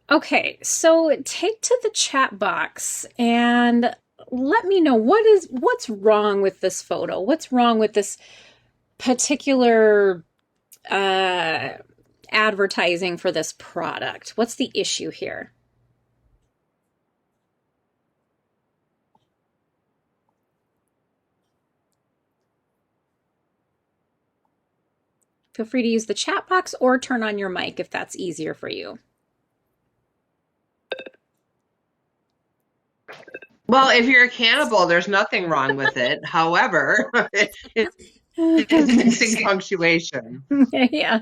Okay, so take to the chat box and let me know what's wrong with this photo. What's wrong with this particular uh, advertising for this product? What's the issue here? Feel free to use the chat box or turn on your mic if that's easier for you. Well, if you're a cannibal, there's nothing wrong with it. However, it's missing punctuation. Yeah.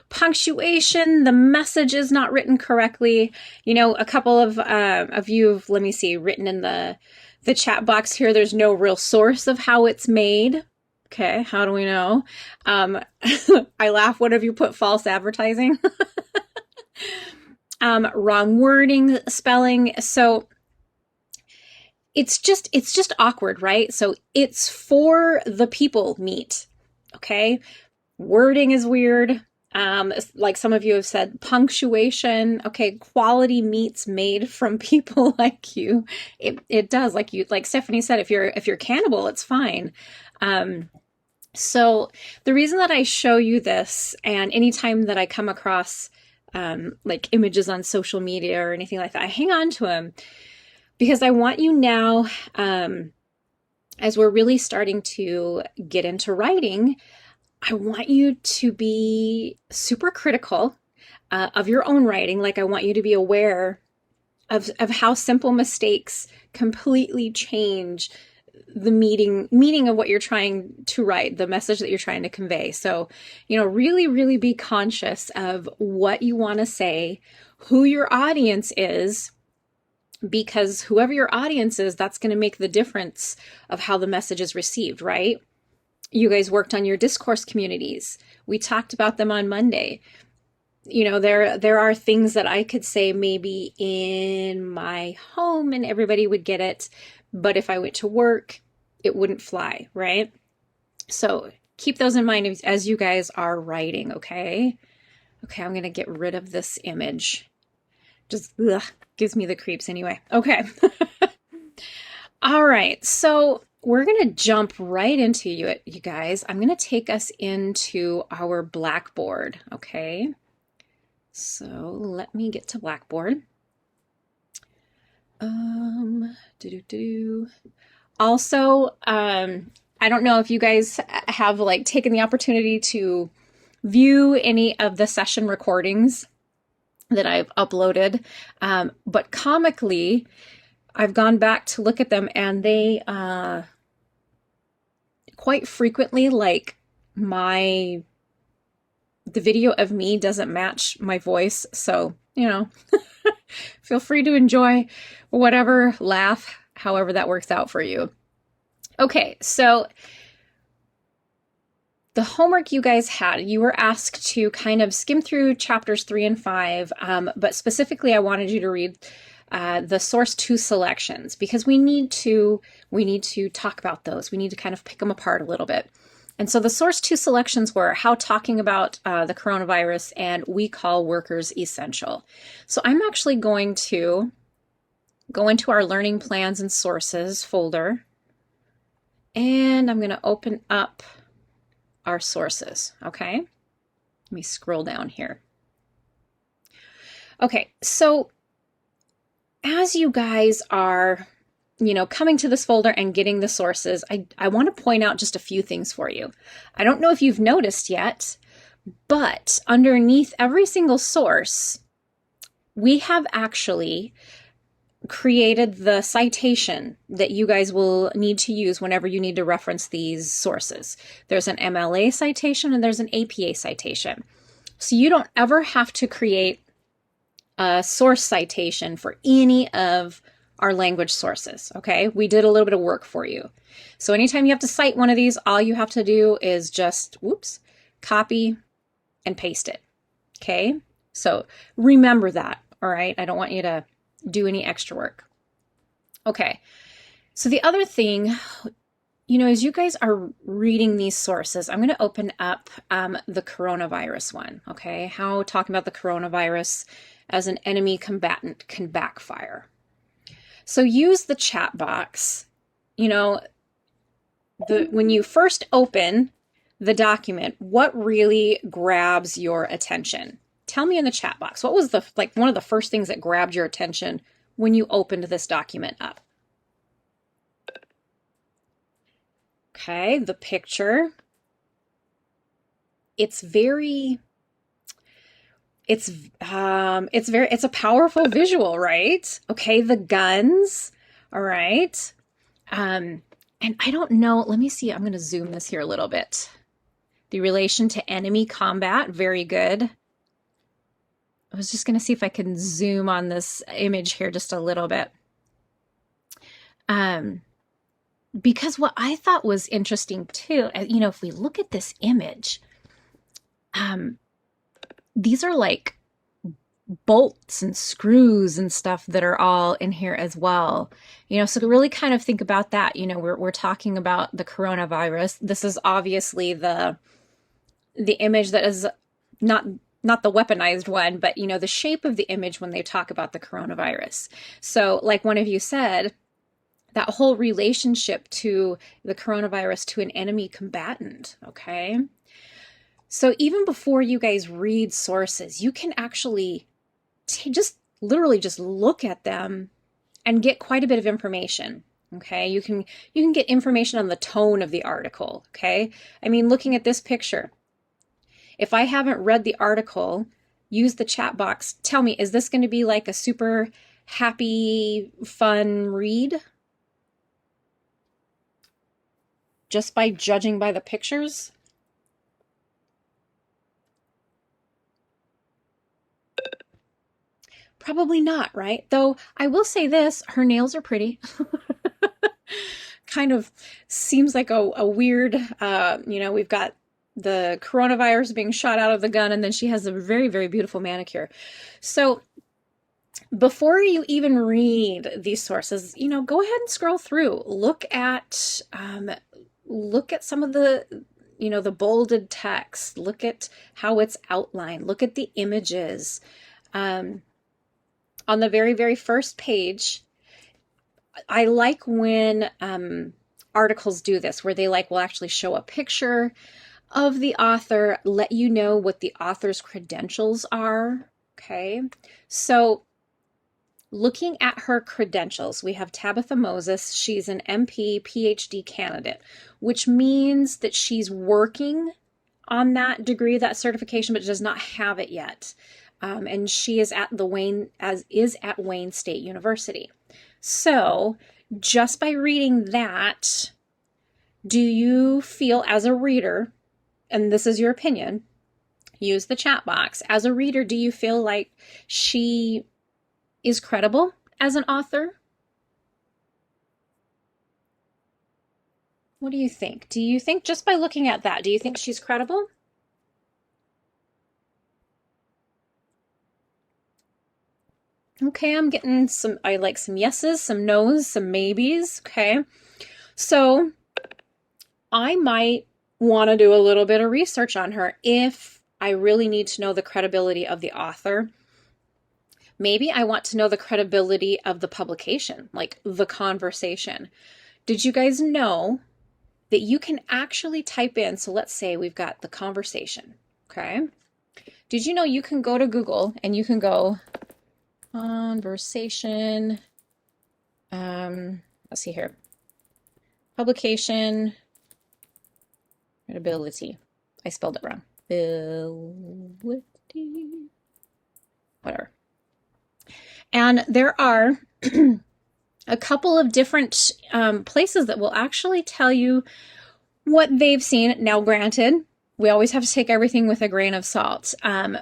Punctuation, the message is not written correctly. You know, a couple of you have, let me see, written in the chat box here, there's no real source of how it's made. Okay, how do we know? Um, I laugh. What have you put? False advertising? Wrong wording, spelling. So it's just awkward, right? So it's for the people meet. Okay, wording is weird. Like some of you have said, punctuation. Okay, quality meats made from people like you. It does, like Stephanie said, if you're cannibal, it's fine. So the reason that I show you this, and anytime that I come across like images on social media or anything like that, I hang on to them because I want you now, as we're really starting to get into writing, I want you to be super critical of your own writing. Like, I want you to be aware of how simple mistakes completely change the meaning of what you're trying to write, the message that you're trying to convey. So, really, really be conscious of what you want to say, who your audience is, because whoever your audience is, that's going to make the difference of how the message is received, right? You guys worked on your discourse communities. We talked about them on Monday. There are things that I could say maybe in my home and everybody would get it, but if I went to work, it wouldn't fly, right? So keep those in mind as you guys are writing, okay? Okay, I'm going to get rid of this image. Just gives me the creeps anyway. Okay. All right, so we're going to jump right into you guys. I'm going to take us into our Blackboard, okay? So let me get to Blackboard. Also, I don't know if you guys have like taken the opportunity to view any of the session recordings that I've uploaded, but comically, I've gone back to look at them and they quite frequently, like, the video of me doesn't match my voice. So, feel free to enjoy whatever, laugh, however that works out for you. Okay, so the homework you guys had, you were asked to kind of skim through chapters 3 and 5, but specifically I wanted you to read the source 2 selections, because we need to talk about those. We need to kind of pick them apart a little bit. And so the source 2 selections were how talking about the coronavirus and we call workers essential. So I'm actually going to go into our learning plans and sources folder, and I'm going to open up our sources, okay? Let me scroll down here. Okay, so as you guys are coming to this folder and getting the sources, I want to point out just a few things for you. I don't know if you've noticed yet, but underneath every single source, we have actually created the citation that you guys will need to use whenever you need to reference these sources. There's an MLA citation and there's an APA citation. So you don't ever have to create a source citation for any of our language sources, okay? We did a little bit of work for you. So anytime you have to cite one of these, all you have to do is just, copy and paste it, okay? So remember that, all right? I don't want you to do any extra work. Okay, so the other thing, as you guys are reading these sources, I'm going to open up the coronavirus one, okay? How talking about the coronavirus as an enemy combatant can backfire. So use the chat box. You know, when you first open the document, what really grabs your attention? Tell me in the chat box. What was one of the first things that grabbed your attention when you opened this document up? Okay, the picture. It's a powerful visual, right? Okay, the guns. All right. And I don't know, let me see. I'm going to zoom this here a little bit. The relation to enemy combat, very good. I was just going to see if I can zoom on this image here just a little bit. Because what I thought was interesting too, you know, if we look at this image, these are like bolts and screws and stuff that are all in here as well. You know, so to really kind of think about that, you know, we're talking about the coronavirus. This is obviously the image that is not the weaponized one, but you know, the shape of the image when they talk about the coronavirus. So like one of you said, that whole relationship to the coronavirus to an enemy combatant, okay? So even before you guys read sources, you can actually just literally just look at them and get quite a bit of information. Okay, you can get information on the tone of the article. Okay, I mean, looking at this picture, if I haven't read the article, use the chat box. Tell me, is this going to be like a super happy, fun read? Just by judging by the pictures? Probably not, right? Though I will say this, her nails are pretty. Kind of seems like a weird, you know, we've got the coronavirus being shot out of the gun, and then she has a very, very beautiful manicure. So before you even read these sources, you know, go ahead and scroll through. Look at some of the, you know, the bolded text. Look at how it's outlined. Look at the images. On the very, very first page, I like when articles do this, where they will actually show a picture of the author, let you know what the author's credentials are. Okay, so looking at her credentials, we have Tabitha Moses. She's an MP, PhD candidate, which means that she's working on that degree, that certification, but does not have it yet. And she is at Wayne State University. So just by reading that, do you feel as a reader, and this is your opinion, use the chat box, as a reader, do you feel like she is credible as an author? What do you think? Do you think just by looking at that, do you think she's credible? Okay, I'm getting I like some yeses, some no's, some maybes. Okay, so I might want to do a little bit of research on her if I really need to know the credibility of the author. Maybe I want to know the credibility of the publication, like the conversation. Did you guys know that you can actually type in, so let's say we've got the conversation, okay? Did you know you can go to Google and you can go conversation, let's see here, publication, credibility. I spelled it wrong. Ability, whatever. And there are a couple of different places that will actually tell you what they've seen. Now, granted, we always have to take everything with a grain of salt,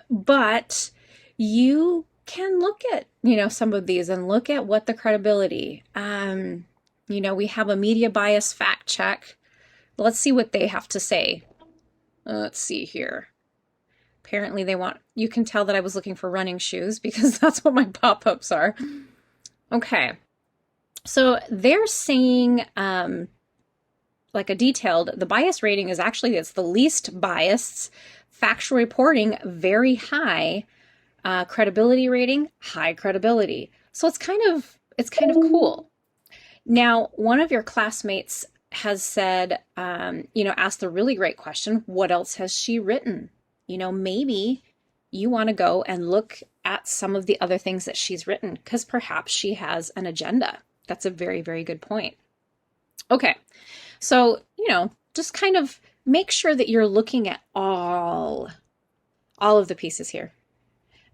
but you can look at, you know, some of these and look at what the credibility. You know, we have a media bias fact check. Let's see what they have to say. Let's see here. Apparently they want, you can tell that I was looking for running shoes because that's what my pop-ups are. Okay. So they're saying, like a detailed, the bias rating is actually, it's the least biased, factual reporting, very high. Credibility rating, high credibility. So it's kind of cool. Now, one of your classmates has said, asked the really great question, what else has she written? Maybe you want to go and look at some of the other things that she's written because perhaps she has an agenda. That's a very, very good point. Okay, so, just kind of make sure that you're looking at all of the pieces here.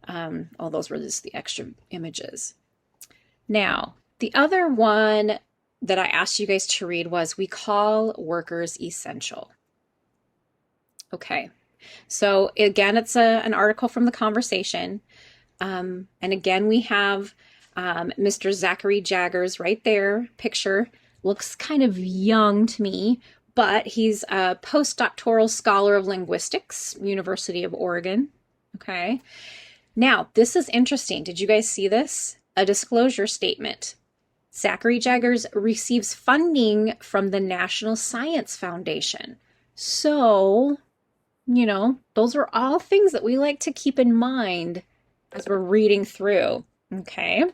All those were just the extra images. Now, the other one that I asked you guys to read was We Call Workers Essential. Okay, so again, it's an article from The Conversation. And again, we have Mr. Zachary Jaggers right there, picture. Looks kind of young to me, but he's a postdoctoral scholar of linguistics, University of Oregon. Okay. Now, this is interesting. Did you guys see this? A disclosure statement. Zachary Jaggers receives funding from the National Science Foundation. So, those are all things that we like to keep in mind as we're reading through. Okay.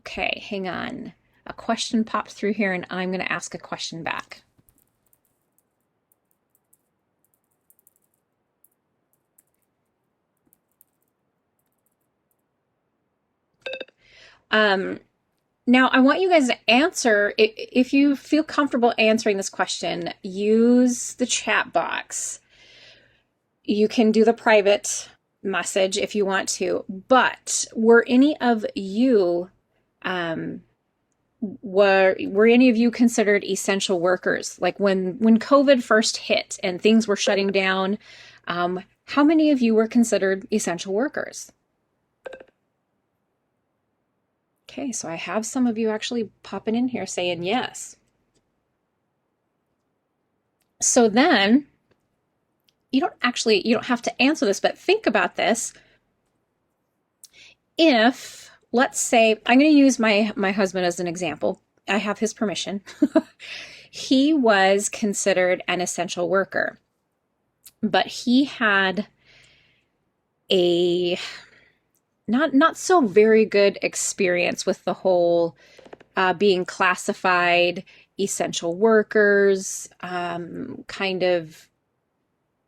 Okay, hang on. A question popped through here and I'm going to ask a question back. Now, I want you guys to answer. If you feel comfortable answering this question, use the chat box. You can do the private message if you want to, but were any of you were any of you considered essential workers? Like when COVID first hit and things were shutting down, how many of you were considered essential workers? Okay, so I have some of you actually popping in here saying yes. So then you don't have to answer this, but think about this. If, let's say, I'm going to use my husband as an example. I have his permission. He was considered an essential worker, but he had a not so very good experience with the whole being classified essential workers, kind of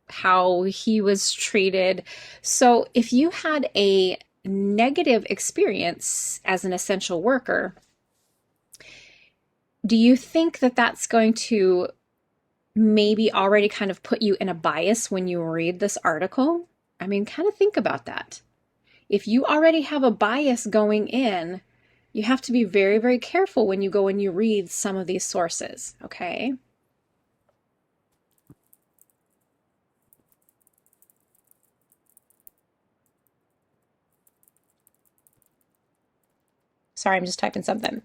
how he was treated. So if you had a negative experience as an essential worker, do you think that that's going to maybe already kind of put you in a bias when you read this article? I mean, kind of think about that. If you already have a bias going in, you have to be very, very careful when you go and you read some of these sources, okay? Sorry, I'm just typing something.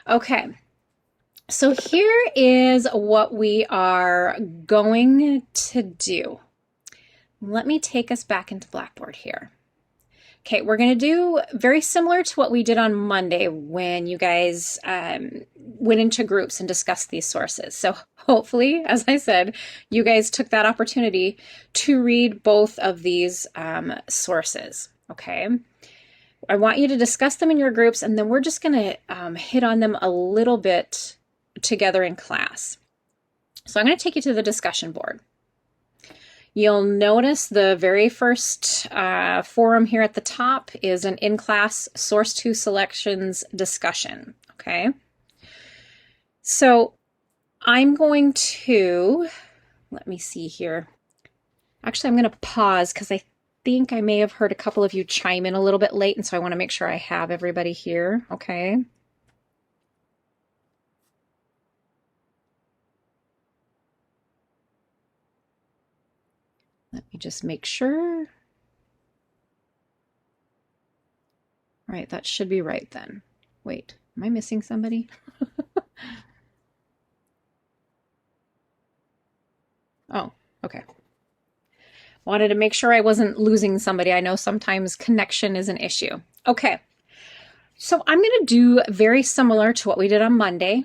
Okay. So here is what we are going to do. Let me take us back into Blackboard here. Okay, we're going to do very similar to what we did on Monday when you guys went into groups and discussed these sources. So hopefully, as I said, you guys took that opportunity to read both of these sources, okay? I want you to discuss them in your groups, and then we're just going to hit on them a little bit together in class. So I'm going to take you to the discussion board. You'll notice the very first forum here at the top is an in-class source to selections discussion, okay? So I'm going to, let me see here. Actually, I'm going to pause because I think I may have heard a couple of you chime in a little bit late, and so I want to make sure I have everybody here, okay? Let me just make sure. All right, that should be right then. Wait, am I missing somebody? Oh, okay. Wanted to make sure I wasn't losing somebody. I know sometimes connection is an issue. Okay. So I'm going to do very similar to what we did on Monday,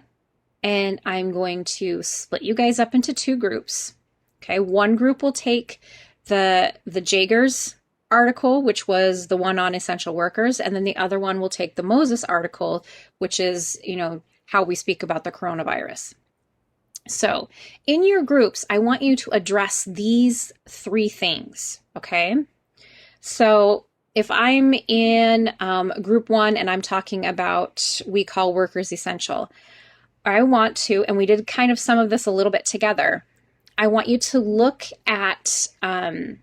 and I'm going to split you guys up into two groups. Okay, one group will take the Jaegers article, which was the one on essential workers, and then the other one will take the Moses article, which is, how we speak about the coronavirus. So, in your groups, I want you to address these three things, okay? So, if I'm in group one and I'm talking about we call workers essential, I want to, and we did kind of some of this a little bit together, I want you to look at, I'm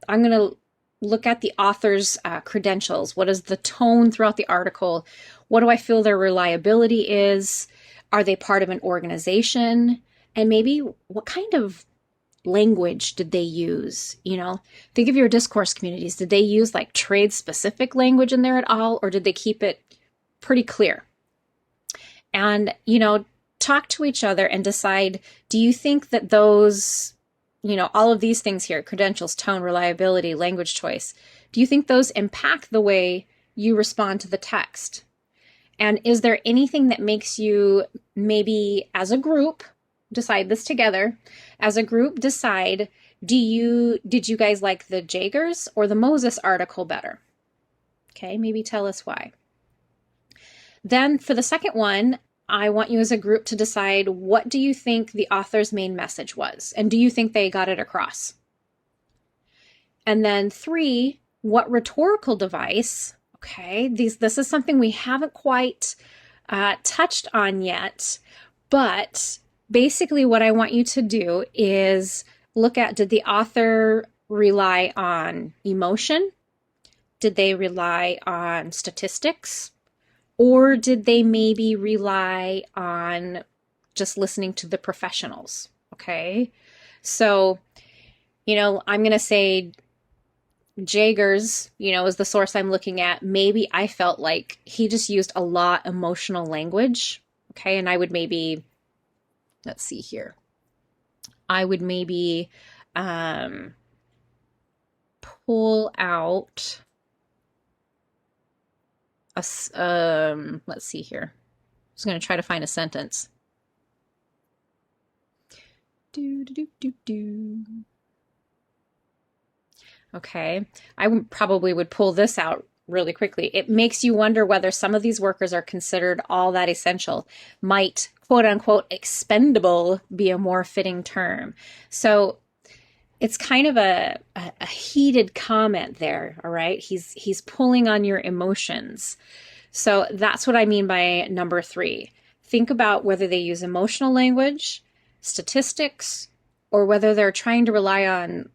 going to look at the author's credentials. What is the tone throughout the article? What do I feel their reliability is? Are they part of an organization? And maybe what kind of language did they use? Think of your discourse communities. Did they use like trade specific language in there at all? Or did they keep it pretty clear? And, talk to each other and decide, do you think that those, all of these things here, credentials, tone, reliability, language choice, do you think those impact the way you respond to the text? And is there anything that makes you maybe as a group decide this together, as a group decide, did you guys like the Jaegers or the Moses article better? Okay, maybe tell us why. Then for the second one, I want you as a group to decide, what do you think the author's main message was? And do you think they got it across? And then 3, what rhetorical device, okay, this is something we haven't quite touched on yet, but basically what I want you to do is look at, did the author rely on emotion? Did they rely on statistics? Or did they maybe rely on just listening to the professionals? Okay. So, I'm going to say Jaegers, is the source I'm looking at. Maybe I felt like he just used a lot emotional language. Okay. And I would maybe, let's see here. I would maybe pull out let's see here. I was going to try to find a sentence. Okay. I probably would pull this out really quickly. It makes you wonder whether some of these workers are considered all that essential. Might, quote unquote, expendable be a more fitting term. So it's kind of a heated comment there, all right? He's pulling on your emotions. So that's what I mean by number 3. Think about whether they use emotional language, statistics, or whether they're trying to rely on,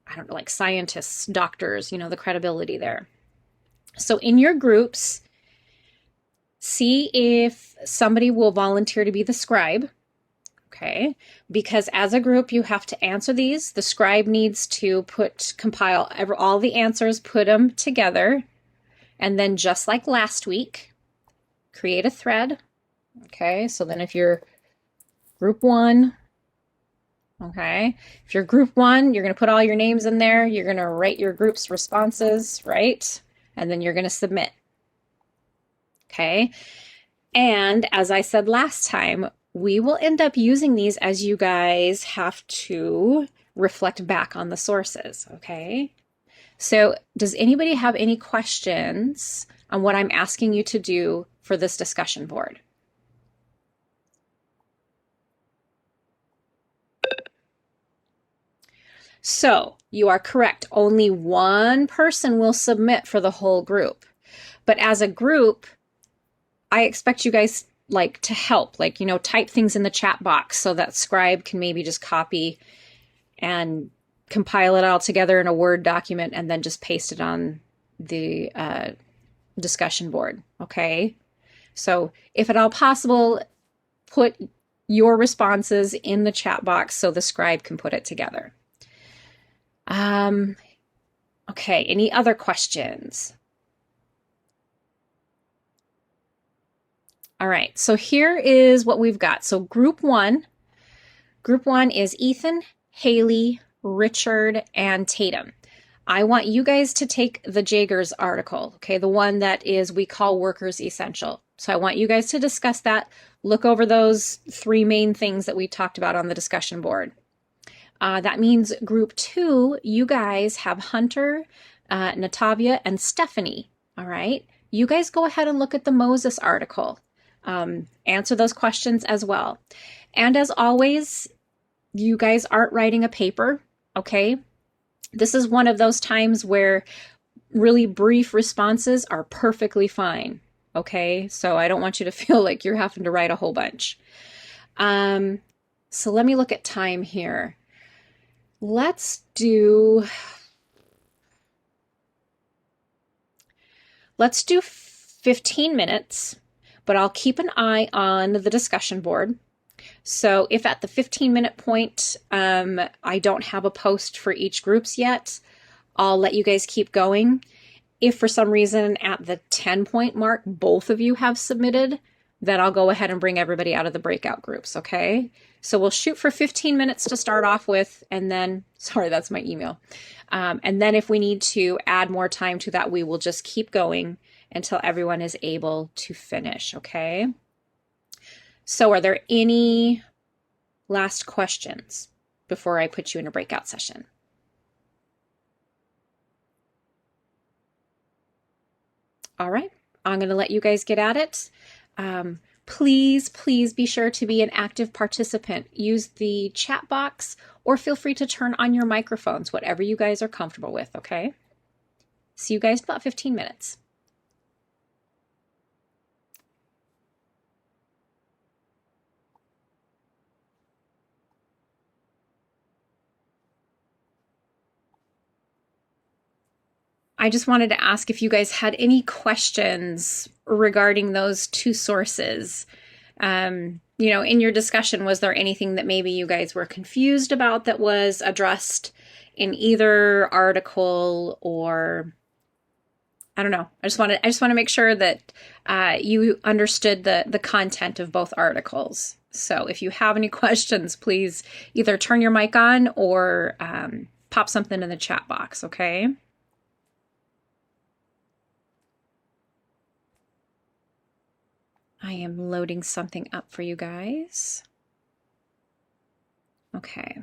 I don't know, like scientists, doctors, the credibility there. So in your groups, see if somebody will volunteer to be the scribe. Okay, because as a group, you have to answer these. The scribe needs to compile all the answers, put them together, and then just like last week, create a thread. Okay, so then if you're group 1, okay, if you're group 1, you're going to put all your names in there. You're going to write your group's responses, right? And then you're going to submit. Okay, and as I said last time, we will end up using these as you guys have to reflect back on the sources, okay? So does anybody have any questions on what I'm asking you to do for this discussion board? So you are correct. Only one person will submit for the whole group. But as a group, I expect you guys to help, type things in the chat box so that scribe can maybe just copy and compile it all together in a Word document and then just paste it on the discussion board. Okay. So if at all possible, put your responses in the chat box so the scribe can put it together. Okay. Any other questions? All right, so here is what we've got. So group one is Ethan, Haley, Richard, and Tatum. I want you guys to take the Jaegers article, okay, the one that is We Call Workers Essential. So I want you guys to discuss that. Look over those 3 main things that we talked about on the discussion board. That means group 2, you guys have Hunter, Natavia, and Stephanie. All right. You guys go ahead and look at the Moses article. Answer those questions as well. And as always, you guys aren't writing a paper, okay? This is one of those times where really brief responses are perfectly fine, okay? So I don't want you to feel like you're having to write a whole bunch. So let me look at time here. Let's do 15 minutes, but I'll keep an eye on the discussion board. So if at the 15-minute point, I don't have a post for each groups yet, I'll let you guys keep going. If for some reason at the 10-point mark, both of you have submitted, then I'll go ahead and bring everybody out of the breakout groups, okay? So we'll shoot for 15 minutes to start off with, and then, sorry, that's my email. And then if we need to add more time to that, we will just keep going until everyone is able to finish, okay? So are there any last questions before I put you in a breakout session? All right, I'm going to let you guys get at it. Please be sure to be an active participant. Use the chat box or feel free to turn on your microphones, whatever you guys are comfortable with, okay? See you guys in about 15 minutes. I just wanted to ask if you guys had any questions regarding those 2 sources. You know, in your discussion, was there anything that maybe you guys were confused about that was addressed in either article, or I don't know. I just want to make sure that you understood the content of both articles. So if you have any questions, please either turn your mic on or pop something in the chat box, okay? I am loading something up for you guys. Okay.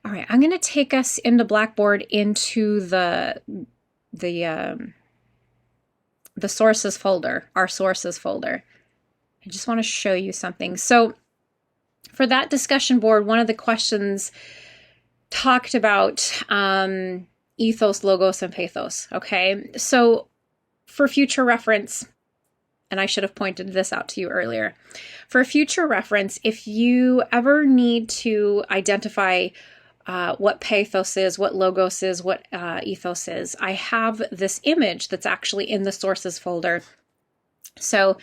All right, I'm going to take us into Blackboard into the sources folder, our sources folder. I just want to show you something. So for that discussion board, one of the questions talked about ethos, logos, and pathos. Okay, so for future reference, and I should have pointed this out to you earlier. For future reference, if you ever need to identify what pathos is, what logos is, what ethos is, I have this image that's actually in the sources folder. So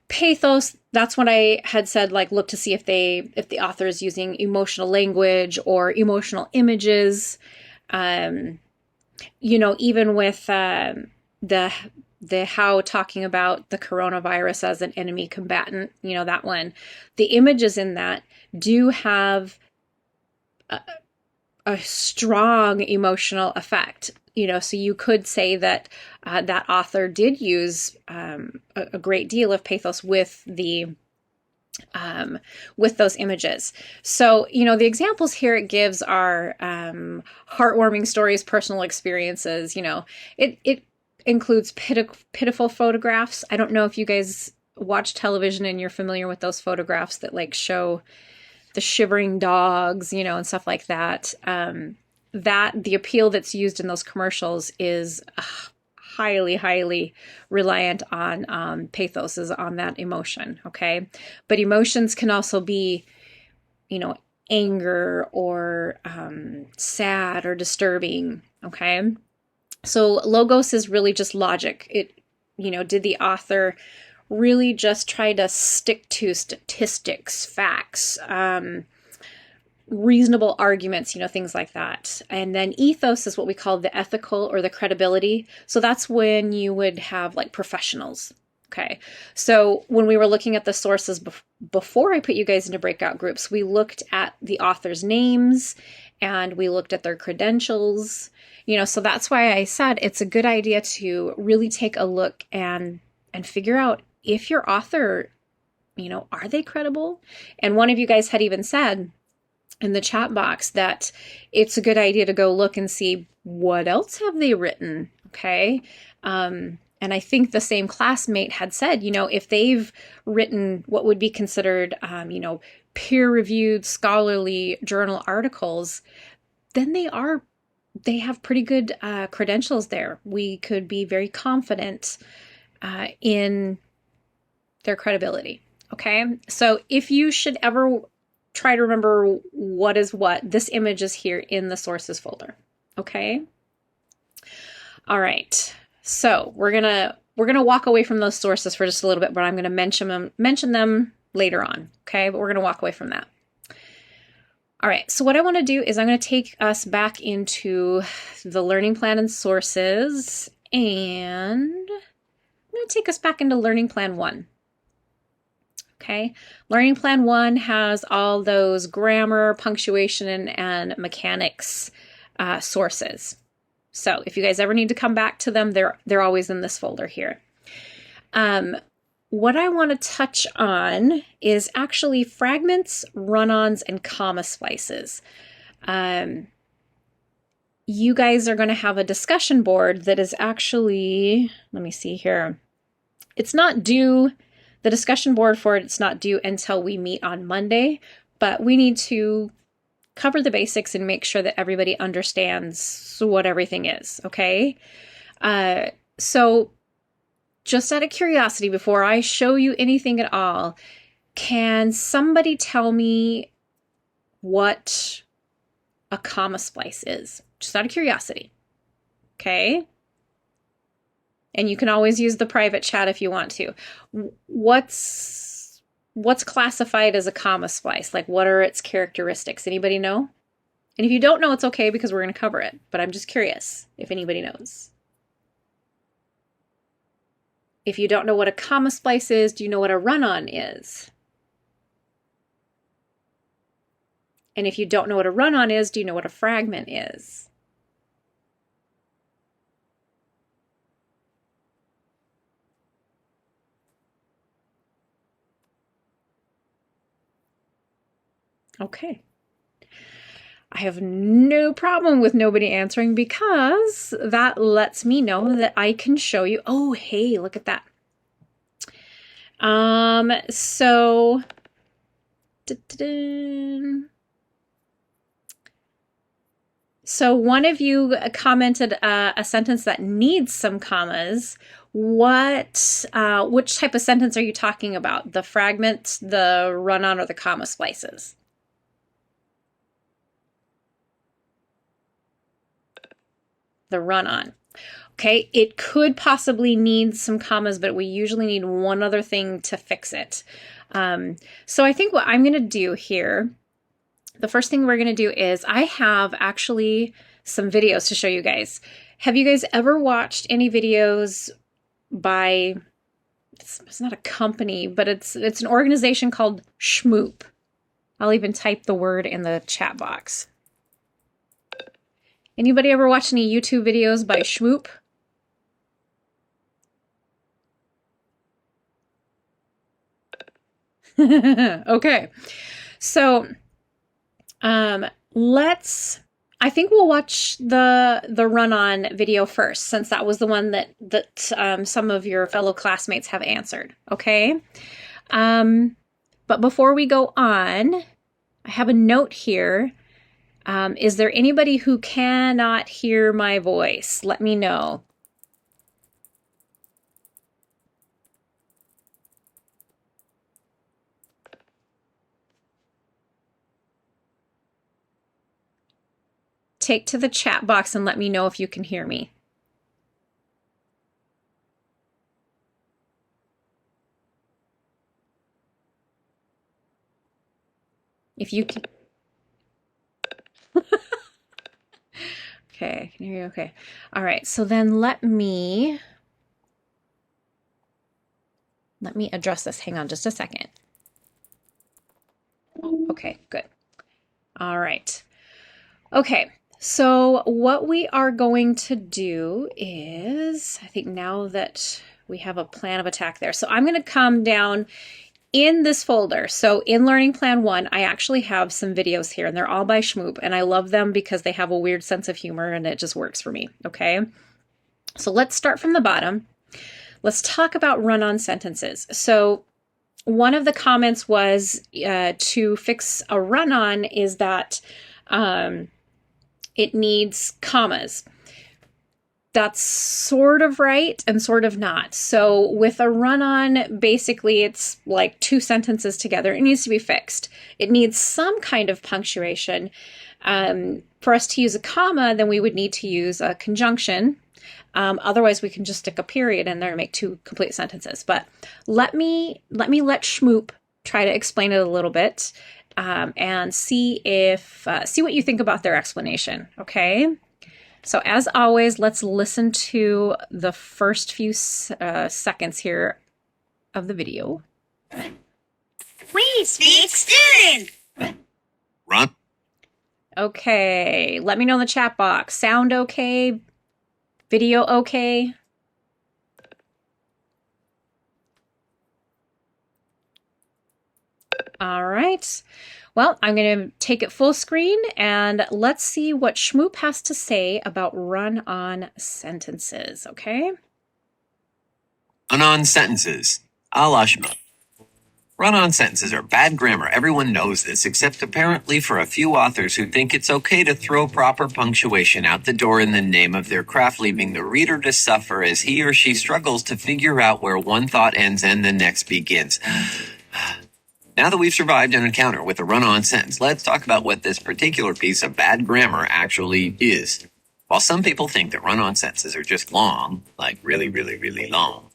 pathos, that's what I had said, like, look to see if the author is using emotional language or emotional images. You know, even with the how talking about the coronavirus as an enemy combatant, you know, that one, the images in that do have a strong emotional effect, you know, so you could say that that author did use a great deal of pathos with those images. So, you know, the examples here it gives are heartwarming stories, personal experiences, you know, it includes pitiful photographs. I don't know if you guys watch television and you're familiar with those photographs that like show the shivering dogs, you know, and stuff like that. That the appeal that's used in those commercials is highly reliant on pathos, is on that emotion. Okay. But emotions can also be, you know, anger or sad or disturbing. Okay. So logos is really just logic. It, you know, did the author really just try to stick to statistics, facts, reasonable arguments, you know, things like that. And then ethos is what we call the ethical or the credibility. So that's when you would have like professionals. Okay. So when we were looking at the sources before I put you guys into breakout groups, we looked at the author's names and we looked at their credentials. So that's why I said it's a good idea to really take a look and figure out if your author, are they credible? And one of you guys had even said in the chat box that it's a good idea to go look and see what else have they written. Okay. And I think the same classmate had said, if they've written what would be considered, peer-reviewed scholarly journal articles, then they have pretty good credentials there. We could be very confident in their credibility. Okay. So if you should ever try to remember what is what, this image is here in the sources folder. Okay. All right. So we're gonna walk away from those sources for just a little bit, but I'm gonna mention them later on. Okay, but we're gonna walk away from that. All right. So what I want to do is I'm going to take us back into the learning plan and sources, and I'm going to take us back into learning plan 1. Okay. Learning plan 1 has all those grammar, punctuation, and mechanics sources. So if you guys ever need to come back to them, they're always in this folder here. What I want to touch on is actually fragments, run-ons, and comma splices. You guys are going to have a discussion board that is actually, let me see here. It's not due, the discussion board for it's not due until we meet on Monday, but we need to cover the basics and make sure that everybody understands what everything is, okay? So just out of curiosity, before I show you anything at all, can somebody tell me what a comma splice is? Just out of curiosity, okay? And you can always use the private chat if you want to. What's classified as a comma splice? Like, what are its characteristics? Anybody know? And if you don't know, it's okay because we're going to cover it. But I'm just curious if anybody knows. If you don't know what a comma splice is, do you know what a run-on is? And if you don't know what a run-on is, do you know what a fragment is? Okay. I have no problem with nobody answering because that lets me know that I can show you. Oh, hey, look at that. So one of you commented a sentence that needs some commas. Which type of sentence are you talking about? The fragment, the run-on, or the comma splices? The run-on. Okay, it could possibly need some commas, but we usually need one other thing to fix it. So I think what I'm going to do here, the first thing we're going to do is I have actually some videos to show you guys. Have you guys ever watched any videos by, it's not a company, but it's an organization called Schmoop. I'll even type the word in the chat box. Anybody ever watch any YouTube videos by Schmoop? Okay. So, I think we'll watch the run-on video first, since that was the one that some of your fellow classmates have answered. Okay. But before we go on, I have a note here. Is there anybody who cannot hear my voice? Let me know. Take to the chat box and let me know if you can hear me. If you can. Okay, I can hear you. Okay. All right. So then let me address this. Hang on just a second. Okay, good. All right. Okay, so what we are going to do is, I think now that we have a plan of attack there, so I'm going to come down in this folder. So in Learning Plan 1, I actually have some videos here, and they're all by Schmoop, and I love them because they have a weird sense of humor, and it just works for me, okay? So let's start from the bottom. Let's talk about run-on sentences. So one of the comments was to fix a run-on is that it needs commas. That's sort of right and sort of not. So with a run-on, basically it's like two sentences together. It needs to be fixed. It needs some kind of punctuation. For us to use a comma, then we would need to use a conjunction. Otherwise, we can just stick a period in there and make two complete sentences. But let Schmoop try to explain it a little bit and see what you think about their explanation. Okay. So as always, let's listen to the first few seconds here of the video. We speak student. Run. Okay, let me know in the chat box. Sound okay? Video okay? All right. Well, I'm going to take it full screen and let's see what Schmoop has to say about run-on sentences, okay? Run-on sentences. A la Schmoop. Run-on sentences are bad grammar. Everyone knows this, except apparently for a few authors who think it's okay to throw proper punctuation out the door in the name of their craft, leaving the reader to suffer as he or she struggles to figure out where one thought ends and the next begins. Now that we've survived an encounter with a run-on sentence, let's talk about what this particular piece of bad grammar actually is. While some people think that run-on sentences are just long, like really, really, really long,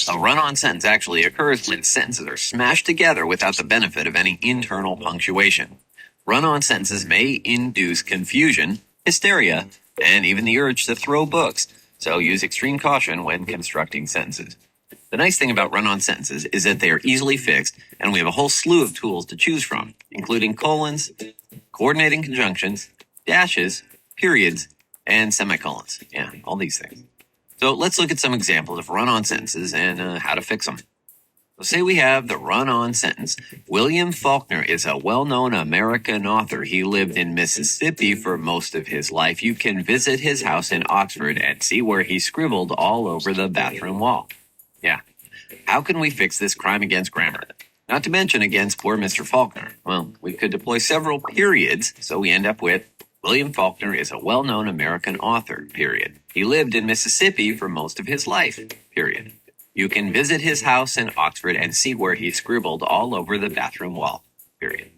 a run-on sentence actually occurs when sentences are smashed together without the benefit of any internal punctuation. Run-on sentences may induce confusion, hysteria, and even the urge to throw books, so use extreme caution when constructing sentences. The nice thing about run-on sentences is that they are easily fixed, and we have a whole slew of tools to choose from, including colons, coordinating conjunctions, dashes, periods, and semicolons. Yeah, all these things. So let's look at some examples of run-on sentences and how to fix them. So say we have the run-on sentence, William Faulkner is a well-known American author. He lived in Mississippi for most of his life. You can visit his house in Oxford and see where he scribbled all over the bathroom wall. Yeah. How can we fix this crime against grammar? Not to mention against poor Mr. Faulkner. Well, we could deploy several periods, so we end up with William Faulkner is a well-known American author, period. He lived in Mississippi for most of his life, period. You can visit his house in Oxford and see where he scribbled all over the bathroom wall, period.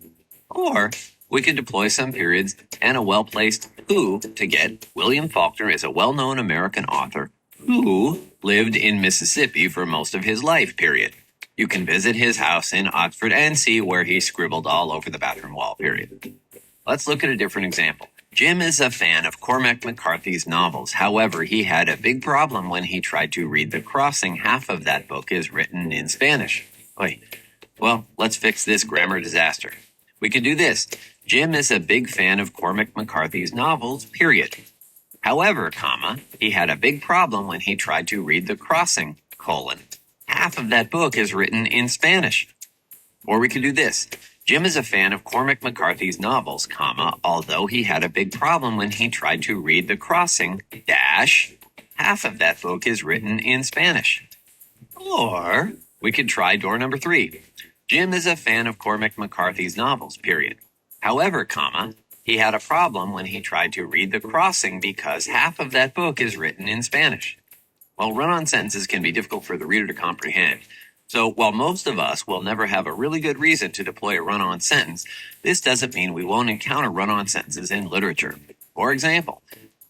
Or we could deploy some periods and a well-placed who to get William Faulkner is a well-known American author who lived in Mississippi for most of his life, period. You can visit his house in Oxford and see where he scribbled all over the bathroom wall, period. Let's look at a different example. Jim is a fan of Cormac McCarthy's novels. However, he had a big problem when he tried to read The Crossing. Half of that book is written in Spanish. Well, let's fix this grammar disaster. We could do this. Jim is a big fan of Cormac McCarthy's novels, period. However, he had a big problem when he tried to read The Crossing, half of that book is written in Spanish. Or we could do this. Jim is a fan of Cormac McCarthy's novels, although he had a big problem when he tried to read The Crossing, half of that book is written in Spanish. Or we could try door number 3. Jim is a fan of Cormac McCarthy's novels, period. However, he had a problem when he tried to read The Crossing because half of that book is written in Spanish. Well, run-on sentences can be difficult for the reader to comprehend. So while most of us will never have a really good reason to deploy a run-on sentence, this doesn't mean we won't encounter run-on sentences in literature. For example,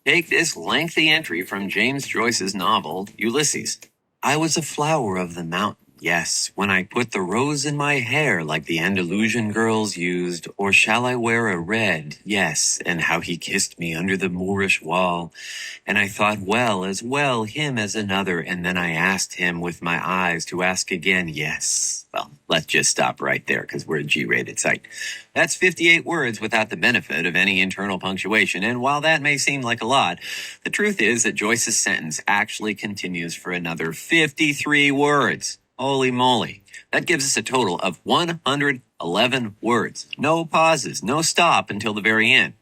take this lengthy entry from James Joyce's novel, Ulysses. I was a flower of the mountain. Yes, when I put the rose in my hair like the Andalusian girls used, or shall I wear a red? Yes, and how he kissed me under the Moorish wall. And I thought, well, as well him as another, and then I asked him with my eyes to ask again, yes. Well, Let's just stop right there because we're a G-rated site. That's 58 words without the benefit of any internal punctuation, and while that may seem like a lot, the truth is that Joyce's sentence actually continues for another 53 words. Holy moly. That gives us a total of 111 words. No pauses, no stop until the very end.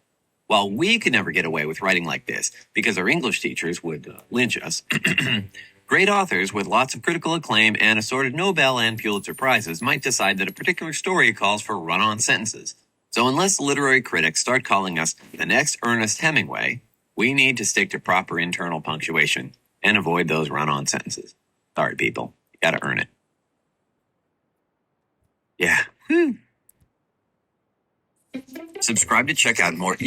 While we could never get away with writing like this because our English teachers would lynch us, great authors with lots of critical acclaim and assorted Nobel and Pulitzer Prizes might decide that a particular story calls for run-on sentences. So unless literary critics start calling us the next Ernest Hemingway, we need to stick to proper internal punctuation and avoid those run-on sentences. Sorry, people. You gotta earn it. Yeah. Subscribe to check out more.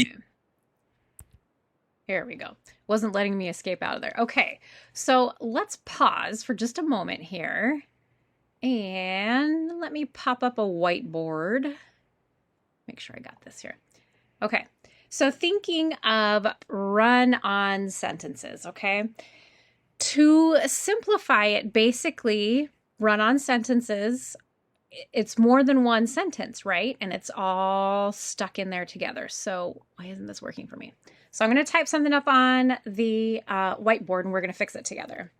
Here we go. Wasn't letting me escape out of there. Okay, so let's pause for just a moment here. And let me pop up a whiteboard. Make sure I got this here. Okay, so thinking of run-on sentences, okay? To simplify it, basically, run-on sentences, it's more than one sentence, right? And it's all stuck in there together. So why isn't this working for me? So I'm going to type something up on the whiteboard and we're going to fix it together.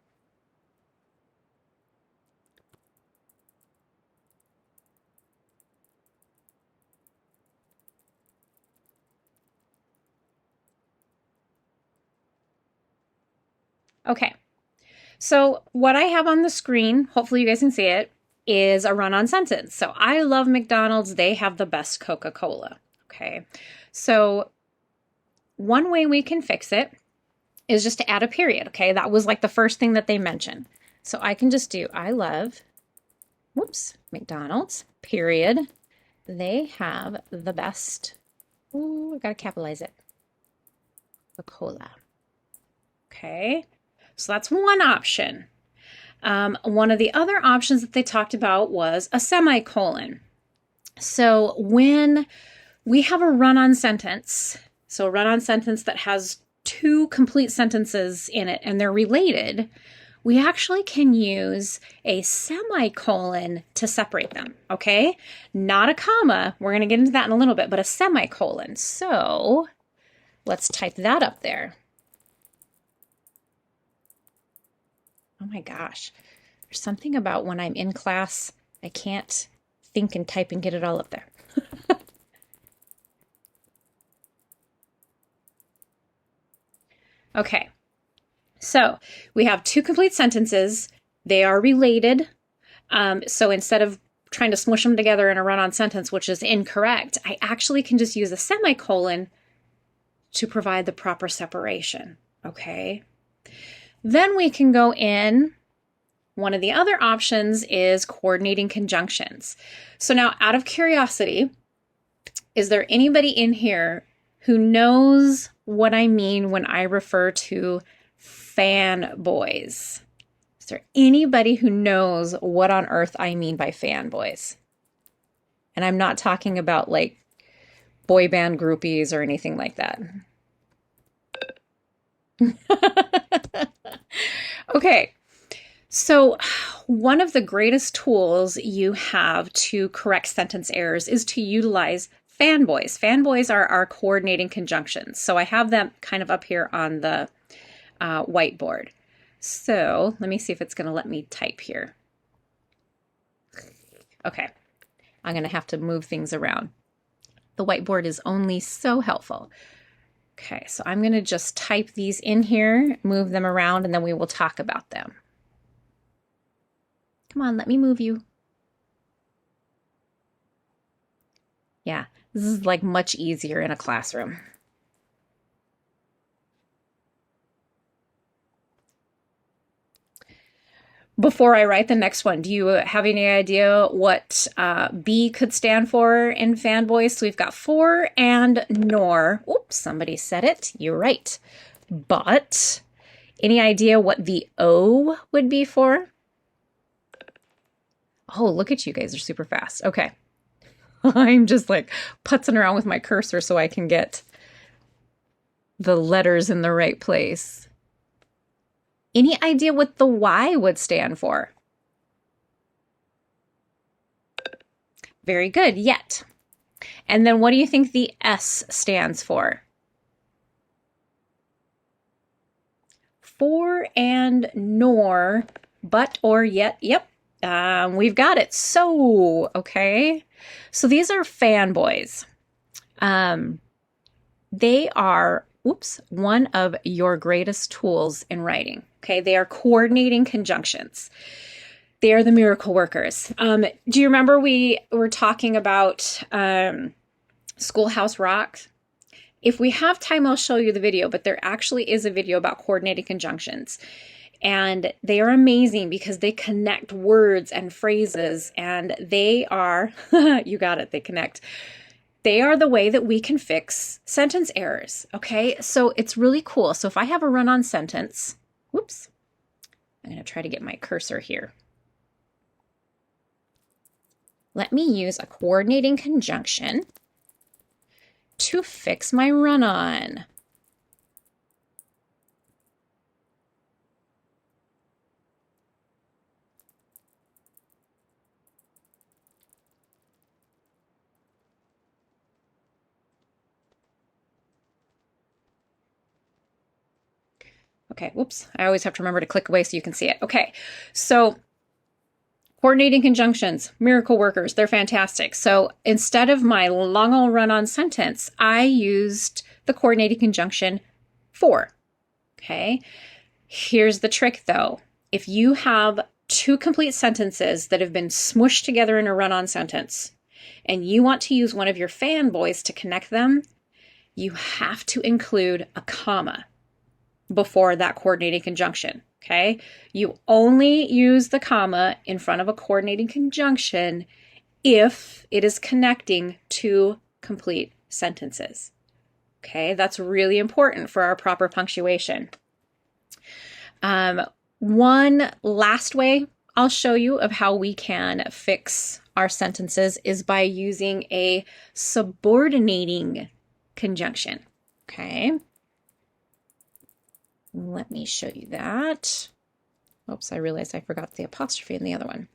Okay, so what I have on the screen, hopefully you guys can see it, is a run-on sentence. So I love McDonald's. They have the best Coca-Cola. Okay, so one way we can fix it is just to add a period. Okay, that was like the first thing that they mentioned. So I can just do I love, McDonald's, period. They have the best, I gotta capitalize it, Coca-Cola. Okay, so that's one option. One of the other options that they talked about was a semicolon. So when we have a run-on sentence, so a run-on sentence that has two complete sentences in it and they're related, we actually can use a semicolon to separate them, okay? Not a comma. We're going to get into that in a little bit, but a semicolon. So let's type that up there. Oh my gosh. There's something about when I'm in class, I can't think and type and get it all up there. Okay, so we have two complete sentences. They are related. So instead of trying to smush them together in a run-on sentence, which is incorrect, I actually can just use a semicolon to provide the proper separation, okay? Then we can go in, one of the other options is coordinating conjunctions. So now, out of curiosity, is there anybody in here who knows what I mean when I refer to fanboys? Is there anybody who knows what on earth I mean by fanboys? And I'm not talking about like boy band groupies or anything like that. Okay, so one of the greatest tools you have to correct sentence errors is to utilize fanboys. Fanboys are our coordinating conjunctions. So I have them kind of up here on the whiteboard. So let me see if it's going to let me type here. Okay, I'm going to have to move things around. The whiteboard is only so helpful. Okay, so I'm going to just type these in here, move them around, and then we will talk about them. Come on, let me move you. Yeah, this is like much easier in a classroom. Before I write the next one, do you have any idea what B could stand for in fanboys? So we've got for and nor. Oops, somebody said it. You're right. But any idea what the O would be for? Oh, look at you guys are super fast. Okay. I'm just like putzing around with my cursor so I can get the letters in the right place. Any idea what the Y would stand for? Very good. Yet. And then what do you think the S stands for? For and nor, but or yet. Yep. We've got it. So, okay. So these are fanboys. They are, one of your greatest tools in writing. Okay. They are coordinating conjunctions. They are the miracle workers. Do you remember we were talking about Schoolhouse Rock? If we have time, I'll show you the video, but there actually is a video about coordinating conjunctions. And they are amazing because they connect words and phrases, and they are, you got it, they connect. They are the way that we can fix sentence errors, okay? So it's really cool. So if I have a run-on sentence, whoops, I'm going to try to get my cursor here. Let me use a coordinating conjunction to fix my run-on. Okay, whoops. I always have to remember to click away so you can see it. Okay, so coordinating conjunctions, miracle workers, they're fantastic. So instead of my long old run-on sentence, I used the coordinating conjunction for. Okay, here's the trick though. If you have two complete sentences that have been smushed together in a run-on sentence, and you want to use one of your fanboys to connect them, you have to include a comma before that coordinating conjunction, okay? You only use the comma in front of a coordinating conjunction if it is connecting two complete sentences, okay? That's really important for our proper punctuation. One last way I'll show you of how we can fix our sentences is by using a subordinating conjunction, okay? Let me show you that. Oops, I realized I forgot the apostrophe in the other one.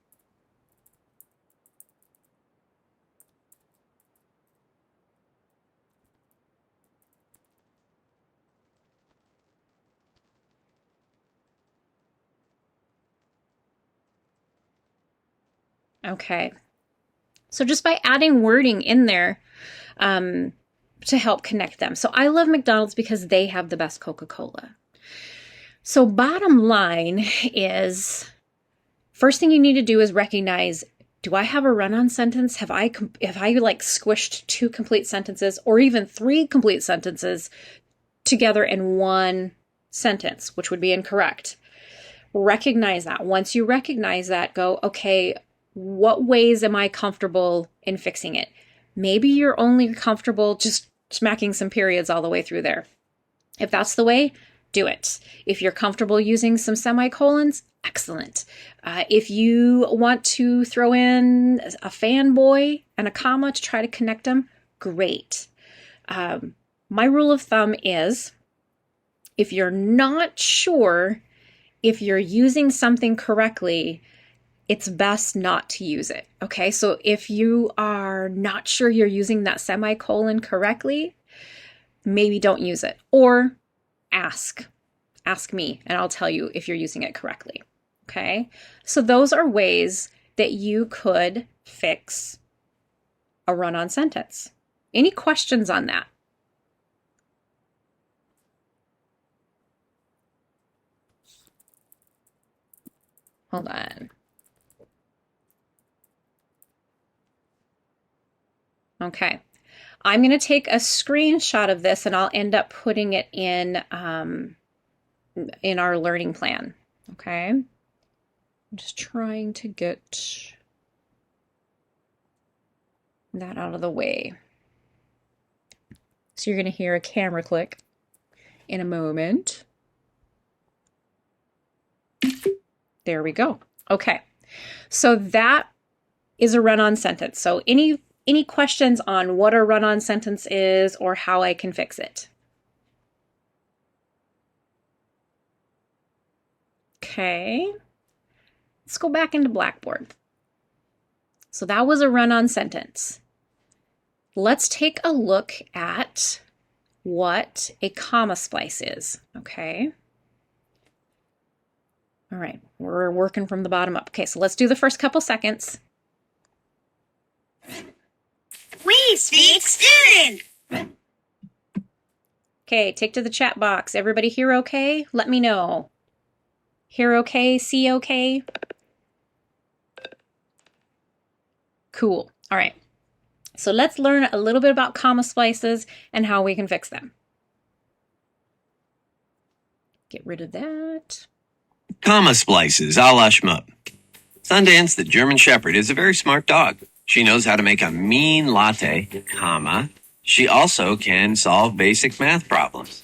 Okay. So just by adding wording in there to help connect them. So I love McDonald's because they have the best Coca-Cola. So bottom line is, first thing you need to do is recognize, do I have a run-on sentence? Have I like squished two complete sentences or even three complete sentences together in one sentence, which would be incorrect? Recognize that. Once you recognize that, go, okay, what ways am I comfortable in fixing it? Maybe you're only comfortable just smacking some periods all the way through there. If that's the way, do it. If you're comfortable using some semicolons, excellent. If you want to throw in a fanboy and a comma to try to connect them, great. My rule of thumb is, if you're not sure if you're using something correctly, it's best not to use it. Okay, so if you are not sure you're using that semicolon correctly, maybe don't use it. Or ask me, and I'll tell you if you're using it correctly. Okay, so those are ways that you could fix a run-on sentence. Any questions on that? Hold on. Okay, I'm going to take a screenshot of this and I'll end up putting it in our learning plan. Okay, I'm just trying to get that out of the way. So you're going to hear a camera click in a moment. There we go. Okay, so that is a run-on sentence. So any questions on what a run-on sentence is or how I can fix it? Okay, let's go back into Blackboard. So that was a run-on sentence. Let's take a look at what a comma splice is, okay? All right, we're working from the bottom up. Okay, so let's do the first couple seconds. We speak student. Okay, take to the chat box. Everybody hear okay? Let me know. Hear okay? See okay? Cool. All right. So let's learn a little bit about comma splices and how we can fix them. Get rid of that. Comma splices, a la Schmupp. Sundance, the German Shepherd, is a very smart dog. She knows how to make a mean latte, comma. She also can solve basic math problems.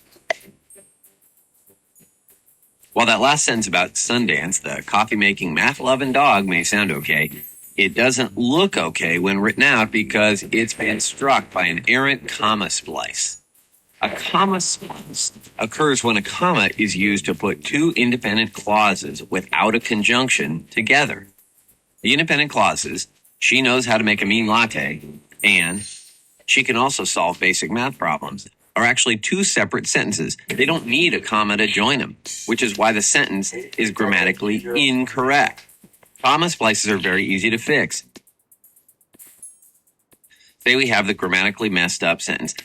While that last sentence about Sundance, the coffee-making, math-loving dog, may sound okay, it doesn't look okay when written out because it's been struck by an errant comma splice. A comma splice occurs when a comma is used to put two independent clauses without a conjunction together. The independent clauses, she knows how to make a mean latte, and she can also solve basic math problems, are actually two separate sentences. They don't need a comma to join them, which is why the sentence is grammatically incorrect. Comma splices are very easy to fix. Say we have the grammatically messed up sentence.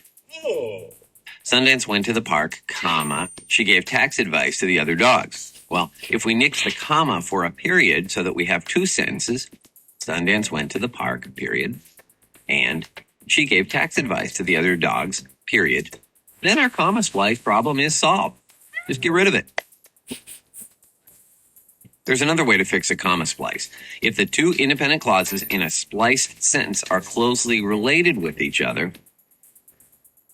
Sundance went to the park, comma, she gave tax advice to the other dogs. Well, if we nix the comma for a period so that we have two sentences, Sundance went to the park, period, and she gave tax advice to the other dogs, period, then our comma splice problem is solved. Just get rid of it. There's another way to fix a comma splice. If the two independent clauses in a spliced sentence are closely related with each other,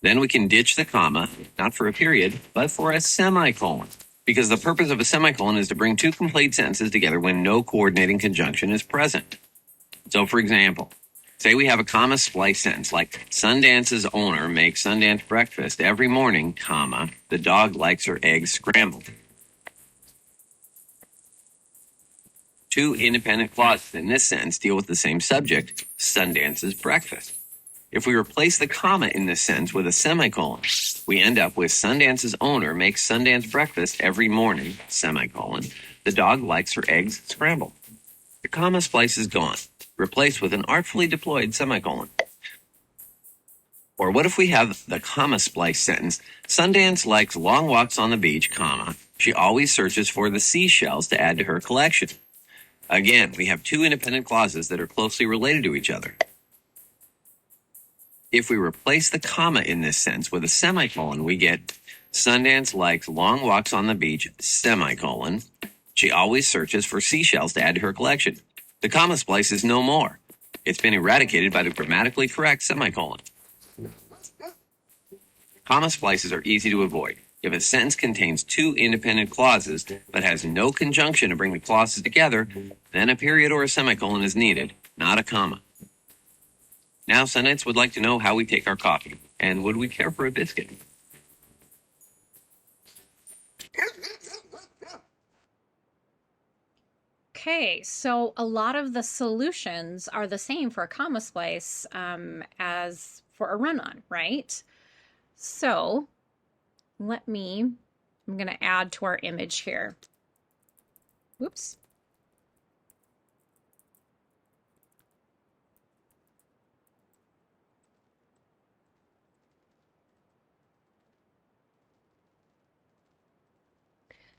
then we can ditch the comma, not for a period, but for a semicolon. Because the purpose of a semicolon is to bring two complete sentences together when no coordinating conjunction is present. So, for example, say we have a comma splice sentence like Sundance's owner makes Sundance breakfast every morning, comma, the dog likes her eggs scrambled. Two independent clauses in this sentence deal with the same subject, Sundance's breakfast. If we replace the comma in this sentence with a semicolon, we end up with Sundance's owner makes Sundance breakfast every morning, semicolon. The dog likes her eggs scrambled. The comma splice is gone, replaced with an artfully deployed semicolon. Or what if we have the comma splice sentence, Sundance likes long walks on the beach, comma, she always searches for the seashells to add to her collection. Again, we have two independent clauses that are closely related to each other. If we replace the comma in this sentence with a semicolon, we get Sundance likes long walks on the beach, semicolon. She always searches for seashells to add to her collection. The comma splice is no more. It's been eradicated by the grammatically correct semicolon. Comma splices are easy to avoid. If a sentence contains two independent clauses but has no conjunction to bring the clauses together, then a period or a semicolon is needed, not a comma. Now, Sundance would like to know how we take our coffee, and would we care for a biscuit? Okay, so a lot of the solutions are the same for a comma splice as for a run-on, right? So I'm going to add to our image here. Whoops.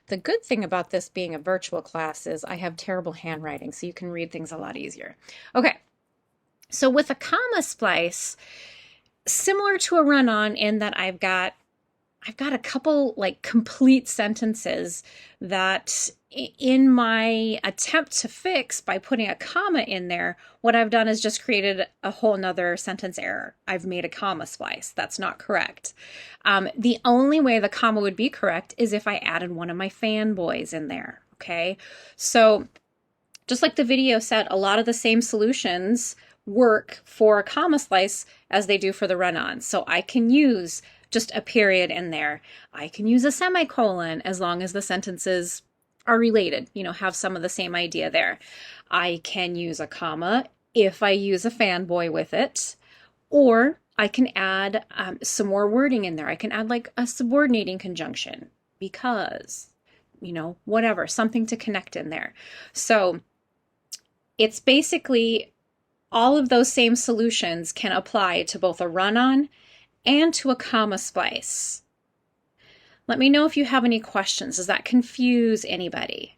The good thing about this being a virtual class is I have terrible handwriting, so you can read things a lot easier. Okay, so with a comma splice, similar to a run-on in that I've got a couple like complete sentences that in my attempt to fix by putting a comma in there, what I've done is just created a whole nother sentence error. I've made a comma splice. That's not correct. The only way the comma would be correct is if I added one of my fanboys in there, okay? So just like the video said, a lot of the same solutions work for a comma splice as they do for the run-on. So I can use just a period in there. I can use a semicolon as long as the sentences are related, have some of the same idea there. I can use a comma if I use a fanboy with it, or I can add some more wording in there. I can add like a subordinating conjunction, because, whatever, something to connect in there. So it's basically all of those same solutions can apply to both a run-on and to a comma splice. Let me know if you have any questions. Does that confuse anybody?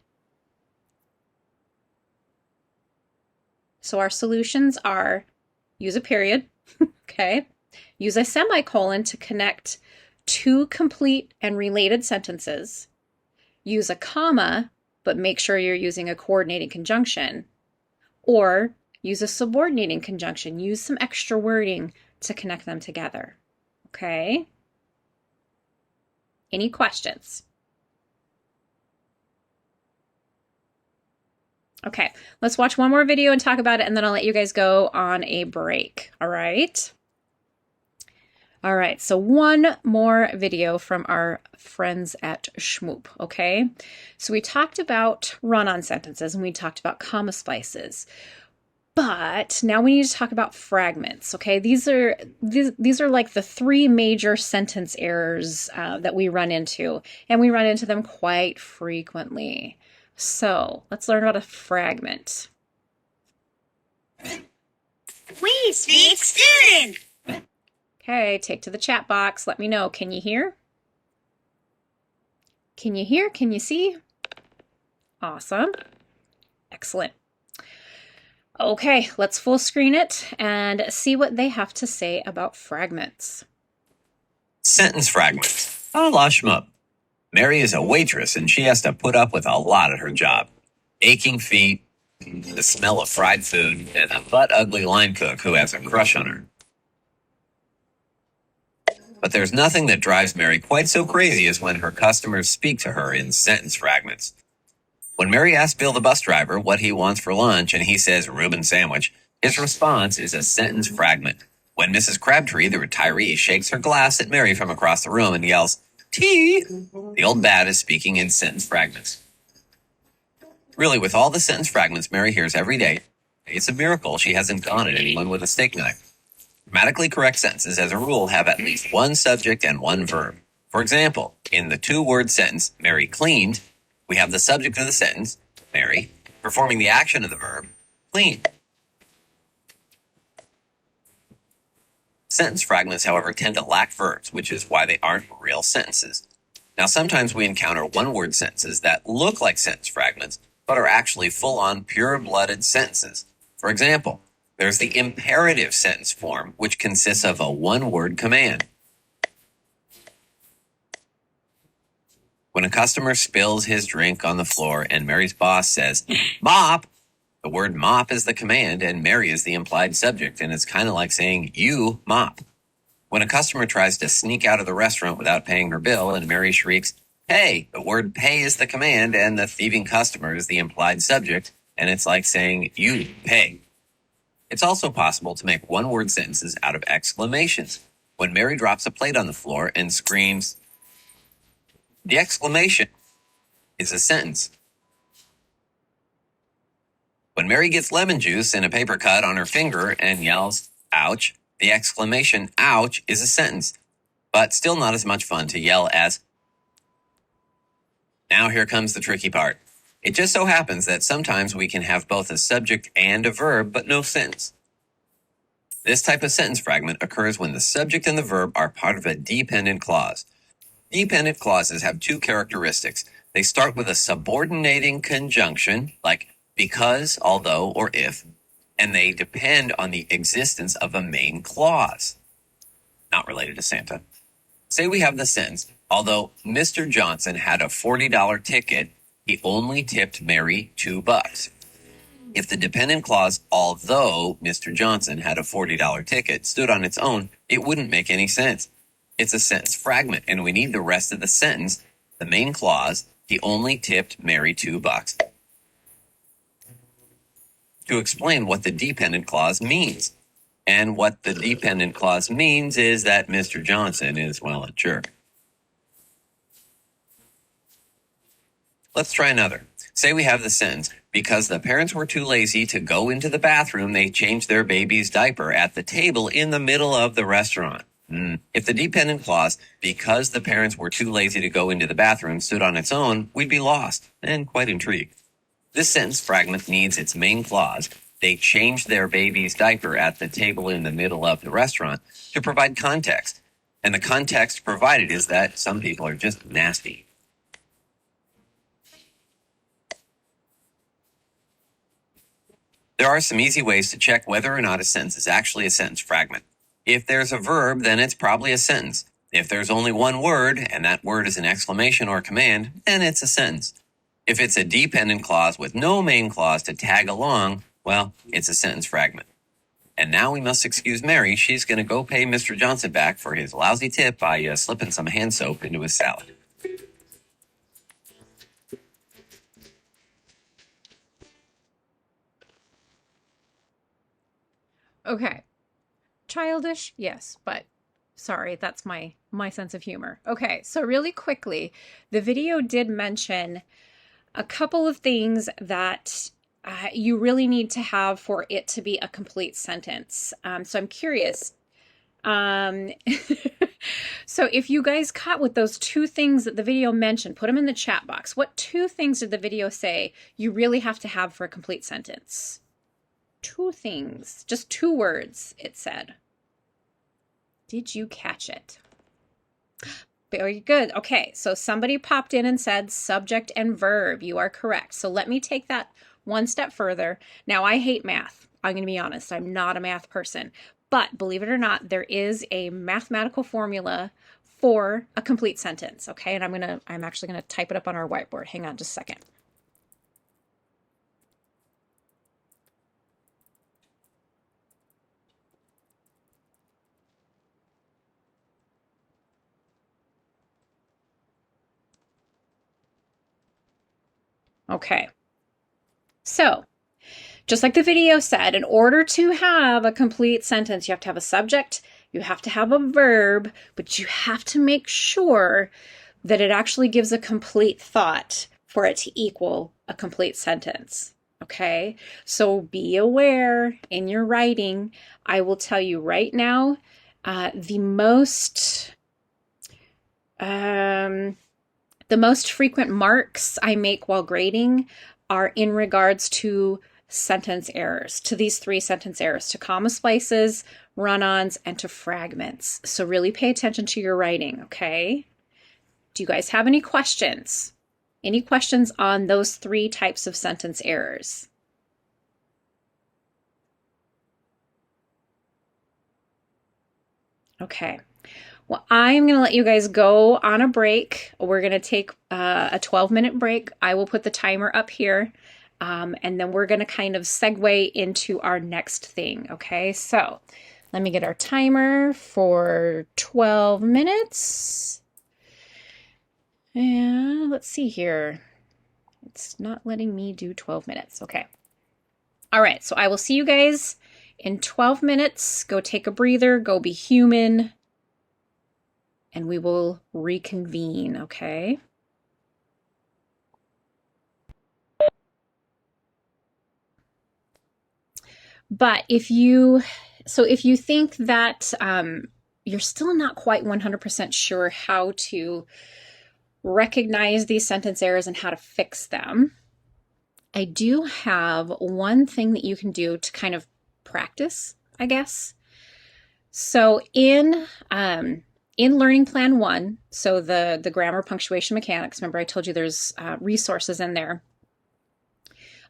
So our solutions are: use a period, okay? Use a semicolon to connect two complete and related sentences. Use a comma, but make sure you're using a coordinating conjunction. Or use a subordinating conjunction. Use some extra wording to connect them together. Okay? Any questions? Okay, let's watch one more video and talk about it, and then I'll let you guys go on a break. All right? All right, so one more video from our friends at Schmoop, okay? So we talked about run-on sentences and we talked about comma splices. But now we need to talk about fragments, okay? These are like the three major sentence errors that we run into, and we run into them quite frequently. So let's learn about a fragment. Please speak student. Okay, take to the chat box. Let me know. Can you hear? Can you hear? Can you see? Awesome. Excellent. Okay, let's full screen it and see what they have to say about fragments. Sentence fragments. A la Schmup. Mary is a waitress and she has to put up with a lot at her job. Aching feet, the smell of fried food, and a butt-ugly line cook who has a crush on her. But there's nothing that drives Mary quite so crazy as when her customers speak to her in sentence fragments. When Mary asks Bill the bus driver what he wants for lunch and he says Reuben sandwich, his response is a sentence fragment. When Mrs. Crabtree, the retiree, shakes her glass at Mary from across the room and yells, "Tea!" the old bat is speaking in sentence fragments. Really, with all the sentence fragments Mary hears every day, it's a miracle she hasn't gone at anyone with a steak knife. Grammatically correct sentences, as a rule, have at least one subject and one verb. For example, in the two-word sentence, Mary cleaned, we have the subject of the sentence, Mary, performing the action of the verb, clean. Sentence fragments, however, tend to lack verbs, which is why they aren't real sentences. Now, sometimes we encounter one-word sentences that look like sentence fragments, but are actually full-on, pure-blooded sentences. For example, there's the imperative sentence form, which consists of a one-word command. When a customer spills his drink on the floor and Mary's boss says, "Mop," the word mop is the command and Mary is the implied subject, and it's kind of like saying, "You mop." When a customer tries to sneak out of the restaurant without paying her bill and Mary shrieks, "Pay," the word pay is the command and the thieving customer is the implied subject, and it's like saying, "You pay." It's also possible to make one-word sentences out of exclamations. When Mary drops a plate on the floor and screams, the exclamation is a sentence. When Mary gets lemon juice in a paper cut on her finger and yells, "Ouch," the exclamation, "ouch," is a sentence, but still not as much fun to yell as. Now here comes the tricky part. It just so happens that sometimes we can have both a subject and a verb, but no sentence. This type of sentence fragment occurs when the subject and the verb are part of a dependent clause. Dependent clauses have two characteristics. They start with a subordinating conjunction, like because, although, or if, and they depend on the existence of a main clause. Not related to Santa. Say we have the sentence, although Mr. Johnson had a $40 ticket, he only tipped Mary $2. If the dependent clause, although Mr. Johnson had a $40 ticket, stood on its own, it wouldn't make any sense. It's a sentence fragment, and we need the rest of the sentence, the main clause, he only tipped Mary $2, to explain what the dependent clause means. And what the dependent clause means is that Mr. Johnson is, well, a jerk. Let's try another. Say we have the sentence, Because the parents were too lazy to go into the bathroom, they changed their baby's diaper at the table in the middle of the restaurant. If the dependent clause, because the parents were too lazy to go into the bathroom, stood on its own, we'd be lost and quite intrigued. This sentence fragment needs its main clause, they changed their baby's diaper at the table in the middle of the restaurant, to provide context. And the context provided is that some people are just nasty. There are some easy ways to check whether or not a sentence is actually a sentence fragment. If there's a verb, then it's probably a sentence. If there's only one word, and that word is an exclamation or command, then it's a sentence. If it's a dependent clause with no main clause to tag along, well, it's a sentence fragment. And now we must excuse Mary. She's going to go pay Mr. Johnson back for his lousy tip by slipping some hand soap into his salad. Okay. Childish, yes, but sorry, that's my sense of humor. Okay, so really quickly, the video did mention a couple of things that you really need to have for it to be a complete sentence. So I'm curious. So if you guys caught what those two things that the video mentioned, put them in the chat box. What two things did the video say you really have to have for a complete sentence? Two things, just two words, it said. Did you catch it? Very good. Okay, so somebody popped in and said subject and verb. You are correct. So let me take that one step further. Now, I hate math. I'm going to be honest. I'm not a math person. But believe it or not, there is a mathematical formula for a complete sentence. Okay, and I'm actually going to type it up on our whiteboard. Hang on just a second. Okay, so just like the video said, in order to have a complete sentence, you have to have a subject, you have to have a verb, but you have to make sure that it actually gives a complete thought for it to equal a complete sentence. Okay, so be aware in your writing. I will tell you right now, the most frequent marks I make while grading are in regards to sentence errors, to these three sentence errors, to comma splices, run-ons, and to fragments. So really pay attention to your writing, okay? Do you guys have any questions? Any questions on those three types of sentence errors? Okay. Well, I'm going to let you guys go on a break. We're going to take a 12-minute break. I will put the timer up here, and then we're going to kind of segue into our next thing, okay? So let me get our timer for 12 minutes. And let's see here. It's not letting me do 12 minutes. Okay. All right, so I will see you guys in 12 minutes. Go take a breather, go be human, and we will reconvene, okay? But if you think that you're still not quite 100% sure how to recognize these sentence errors and how to fix them, I do have one thing that you can do to kind of practice, I guess. So in Learning Plan 1, so the grammar, punctuation, mechanics, remember I told you there's resources in there.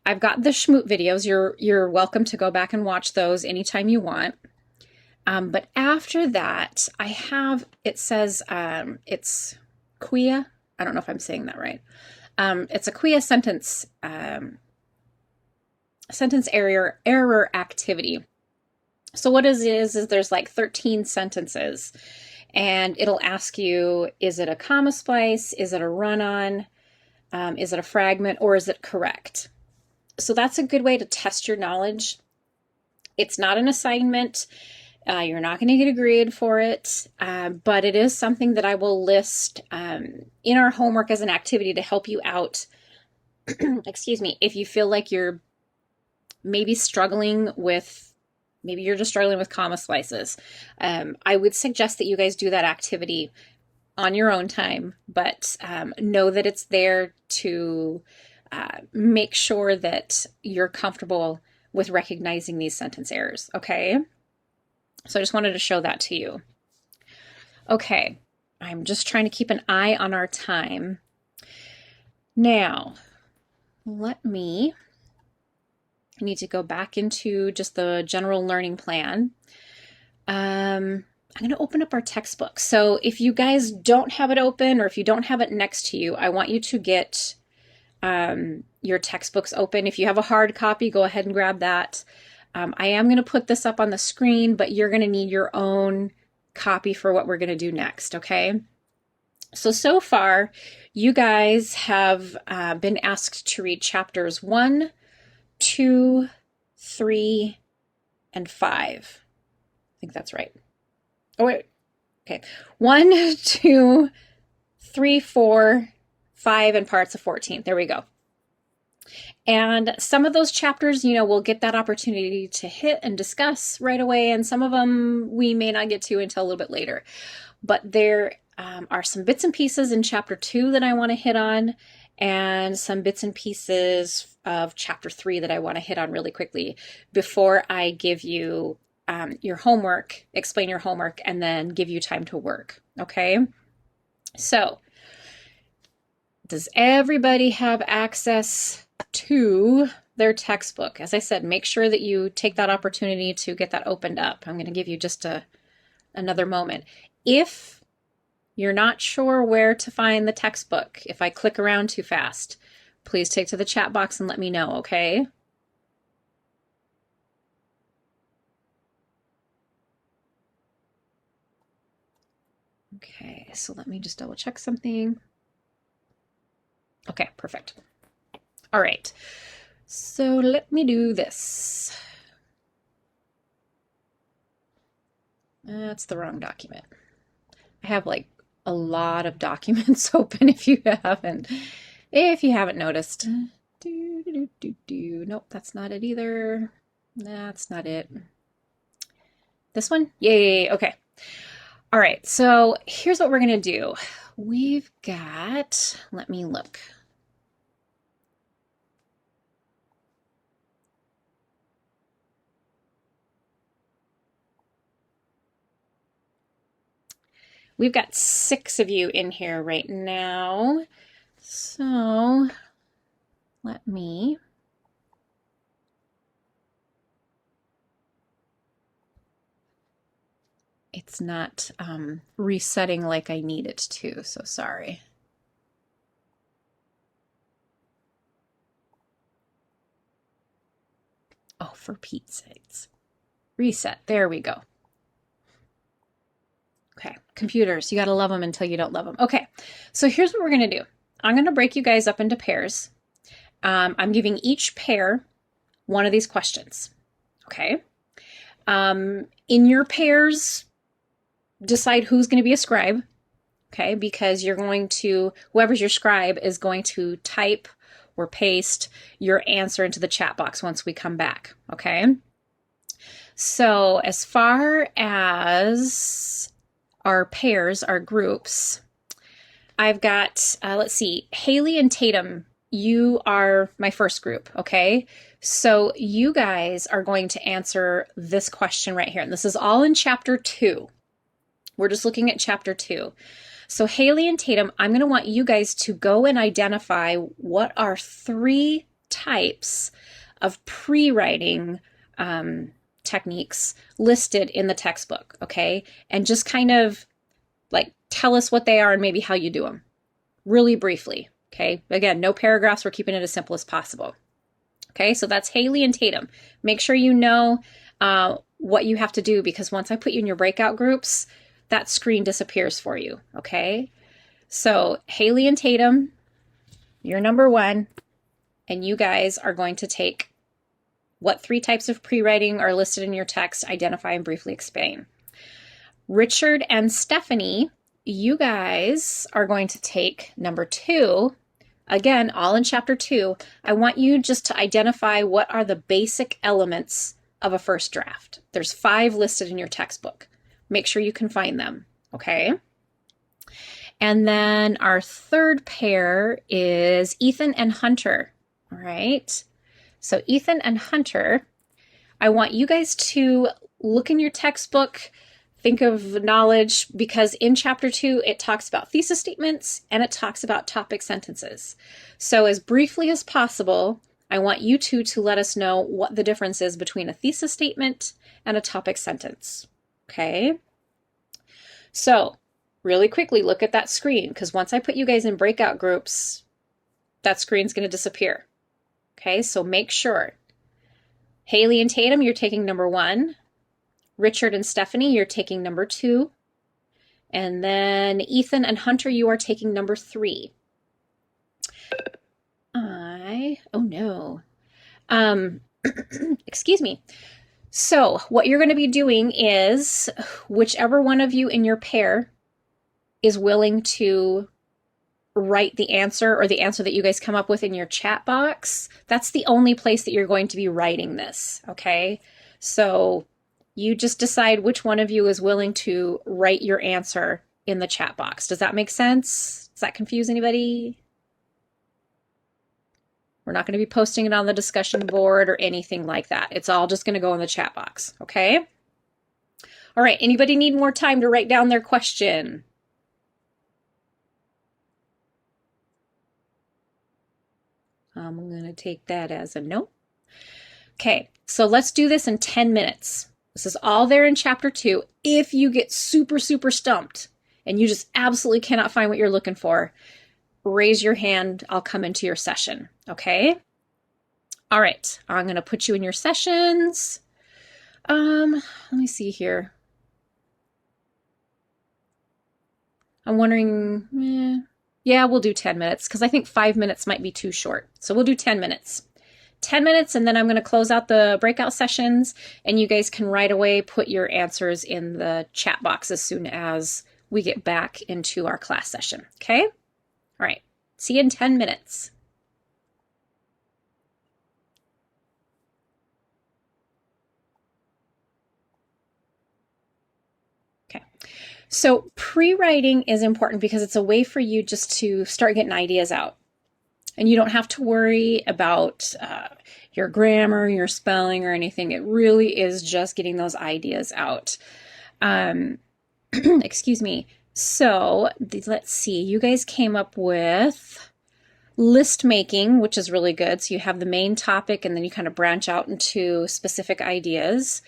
I've got the Schmoot videos. You're welcome to go back and watch those anytime you want. But after that, I have, it says, it's QIA. I don't know if I'm saying that right. It's a QIA sentence error activity. So what it is there's like 13 sentences, and it'll ask you, is it a comma splice? Is it a run-on? Is it a fragment, or is it correct? So that's a good way to test your knowledge. It's not an assignment. You're not going to get a grade for it, but it is something that I will list in our homework as an activity to help you out excuse me, if you feel like you're maybe maybe you're just struggling with comma splices, I would suggest that you guys do that activity on your own time, but know that it's there to make sure that you're comfortable with recognizing these sentence errors, okay? So I just wanted to show that to you. Okay, I'm just trying to keep an eye on our time. Now, I need to go back into just the general learning plan. I'm going to open up our textbook. So if you guys don't have it open, or if you don't have it next to you, I want you to get your textbooks open. If you have a hard copy, go ahead and grab that. I am going to put this up on the screen, but you're going to need your own copy for what we're going to do next, okay? So far, you guys have been asked to read chapters 1, 2, 3, and 5. I think that's right. Oh, wait. Okay. 1, 2, 3, 4, 5, and parts of 14. There we go. And some of those chapters, we'll get that opportunity to hit and discuss right away. And some of them we may not get to until a little bit later. But there are some bits and pieces in chapter 2 that I want to hit on, and some bits and pieces of chapter 3 that I want to hit on really quickly before I give you your homework, explain your homework, and then give you time to work. Okay? So, does everybody have access to their textbook? As I said, make sure that you take that opportunity to get that opened up. I'm going to give you just another moment. If you're not sure where to find the textbook, if I click around too fast, please take to the chat box and let me know, okay? Okay, so let me just double check something. Okay, perfect. All right, so let me do this. That's the wrong document. I have like a lot of documents open if you haven't noticed. Nope, that's not it either. That's not it. This one? Yay, okay. All right, so here's what we're gonna do. We've got, let me look. We've got 6 of you in here right now. So let me it's not resetting like I need it to, so sorry. Oh, for Pete's sakes. Reset, there we go. Okay, computers, you gotta love them until you don't love them. Okay, so here's what we're gonna do. I'm gonna break you guys up into pairs. I'm giving each pair one of these questions, okay? In your pairs, decide who's gonna be a scribe, okay? Because whoever's your scribe is going to type or paste your answer into the chat box once we come back, okay? So as far as our pairs, our groups, I've got, let's see, Haley and Tatum, you are my first group, okay? So you guys are going to answer this question right here. And this is all in chapter 2. We're just looking at chapter 2. So Haley and Tatum, I'm going to want you guys to go and identify what are 3 types of pre-writing techniques listed in the textbook, okay? And just kind of like tell us what they are and maybe how you do them really briefly, okay? Again, no paragraphs. We're keeping it as simple as possible. Okay, so that's Haley and Tatum. Make sure you know what you have to do, because once I put you in your breakout groups, that screen disappears for you, okay? So Haley and Tatum, you're number 1, and you guys are going to take what 3 types of pre-writing are listed in your text, identify and briefly explain. Richard and Stephanie, you guys are going to take number 2, Again, all in chapter 2. I want you just to identify what are the basic elements of a first draft. There's 5 listed in your textbook. Make sure you can find them, okay? And then our third pair is Ethan and Hunter, all right? So Ethan and Hunter, I want you guys to look in your textbook, think of knowledge, because in chapter 2, it talks about thesis statements and it talks about topic sentences. So as briefly as possible, I want you two to let us know what the difference is between a thesis statement and a topic sentence, okay? So really quickly, look at that screen, because once I put you guys in breakout groups, that screen's going to disappear. Okay, so make sure. Haley and Tatum, you're taking number 1. Richard and Stephanie, you're taking number 2. And then Ethan and Hunter, you are taking number 3. Oh no. Excuse me. So what you're going to be doing is whichever one of you in your pair is willing to write the answer or the answer that you guys come up with in your chat box, that's the only place that you're going to be writing this, okay? So you just decide which one of you is willing to write your answer in the chat box. Does that make sense? Does that confuse anybody? We're not going to be posting it on the discussion board or anything like that. It's all just going to go in the chat box, okay? All right, anybody need more time to write down their question? I'm going to take that as a no. Okay, so let's do this in 10 minutes. This is all there in chapter 2. If you get super, super stumped and you just absolutely cannot find what you're looking for, raise your hand. I'll come into your session, okay? All right, I'm going to put you in your sessions. Let me see here. I'm wondering, yeah, we'll do 10 minutes because I think 5 minutes might be too short. So we'll do 10 minutes. 10 minutes, and then I'm going to close out the breakout sessions, and you guys can right away put your answers in the chat box as soon as we get back into our class session, okay? All right, see you in 10 minutes. Okay, so pre-writing is important because it's a way for you just to start getting ideas out. And you don't have to worry about your grammar, your spelling, or anything. It really is just getting those ideas out. Excuse me. So let's see. You guys came up with list making, which is really good. So you have the main topic and then you kind of branch out into specific ideas.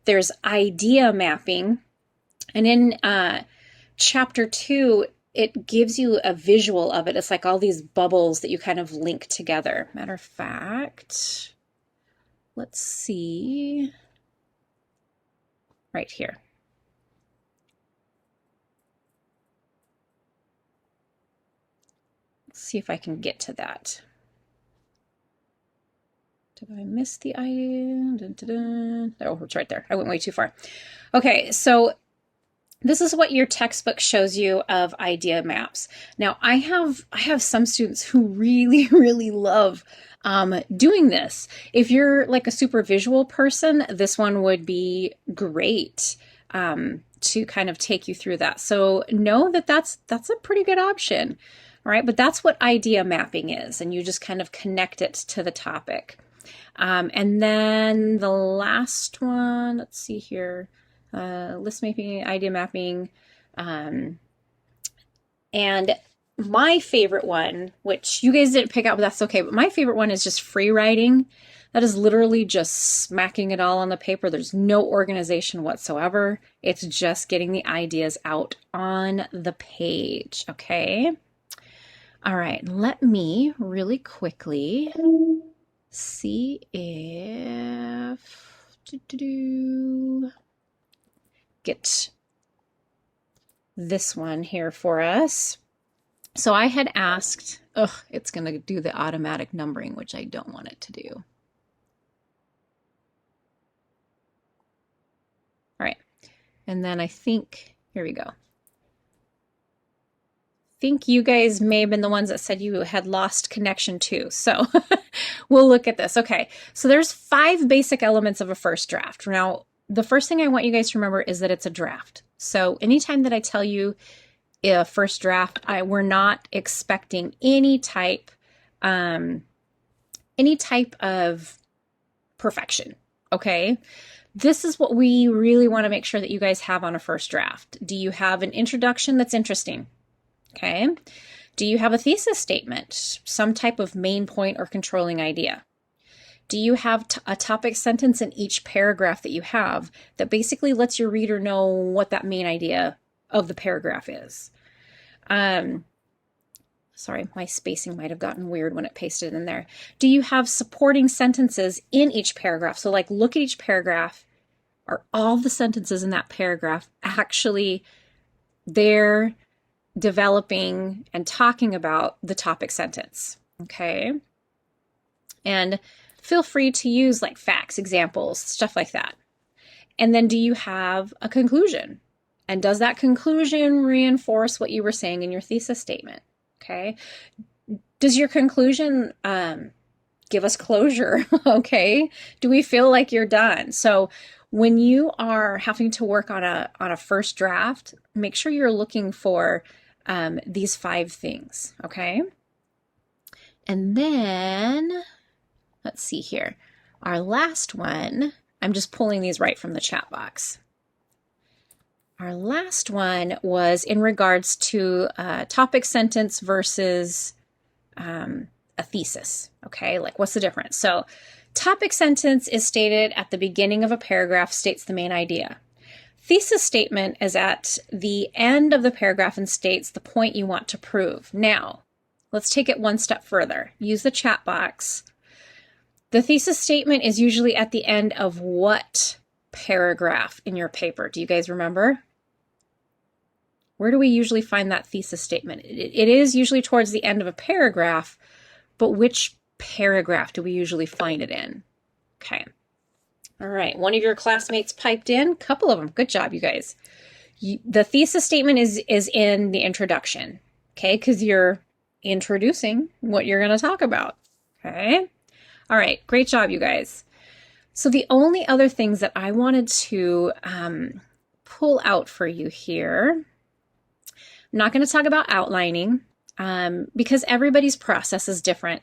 There's idea mapping. And in chapter 2, it gives you a visual of it. It's like all these bubbles that you kind of link together. Matter of fact, let's see. Right here. Let's see if I can get to that. Did I miss the idea? Dun, dun, dun. Oh, it's right there. I went way too far. Okay, so this is what your textbook shows you of idea maps. Now, I have some students who really, really love doing this. If you're like a super visual person, this one would be great to kind of take you through that. So know that that's a pretty good option, all right? But that's what idea mapping is, and you just kind of connect it to the topic. And then the last one, let's see here. List mapping, idea mapping, and my favorite one, which you guys didn't pick out, but that's okay, but my favorite one is just free writing. That is literally just smacking it all on the paper. There's no organization whatsoever. It's just getting the ideas out on the page, okay? All right, let me really quickly see if... get this one here for us. So I had asked, it's going to do the automatic numbering, which I don't want it to do. All right. And then I think, here we go. think you guys may have been the ones that said you had lost connection too. So we'll look at this. Okay, so there's 5 basic elements of a first draft. Now, the first thing I want you guys to remember is that it's a draft. So anytime that I tell you a first draft, we're not expecting any type of perfection. Okay. This is what we really want to make sure that you guys have on a first draft. Do you have an introduction that's interesting? Okay. Do you have a thesis statement, some type of main point or controlling idea? Do you have a topic sentence in each paragraph that you have that basically lets your reader know what that main idea of the paragraph is? Sorry, my spacing might have gotten weird when it pasted in there. Do you have supporting sentences in each paragraph? So like look at each paragraph. Are all the sentences in that paragraph actually there developing and talking about the topic sentence? Okay. And feel free to use like facts, examples, stuff like that. And then do you have a conclusion? And does that conclusion reinforce what you were saying in your thesis statement? Okay. Does your conclusion give us closure? Okay. Do we feel like you're done? So when you are having to work on a first draft, make sure you're looking for these 5 things. Okay. And then let's see here. Our last one, I'm just pulling these right from the chat box. Our last one was in regards to topic sentence versus a thesis. Okay, like what's the difference? So topic sentence is stated at the beginning of a paragraph, states the main idea. Thesis statement is at the end of the paragraph and states the point you want to prove. Now, let's take it one step further. Use the chat box. The thesis statement is usually at the end of what paragraph in your paper? Do you guys remember? Where do we usually find that thesis statement? It is usually towards the end of a paragraph, but which paragraph do we usually find it in? Okay. All right. One of your classmates piped in. A couple of them. Good job, you guys. The thesis statement is in the introduction, okay? Because you're introducing what you're going to talk about, okay? All right. Great job, you guys. So the only other things that I wanted to pull out for you here, I'm not going to talk about outlining because everybody's process is different.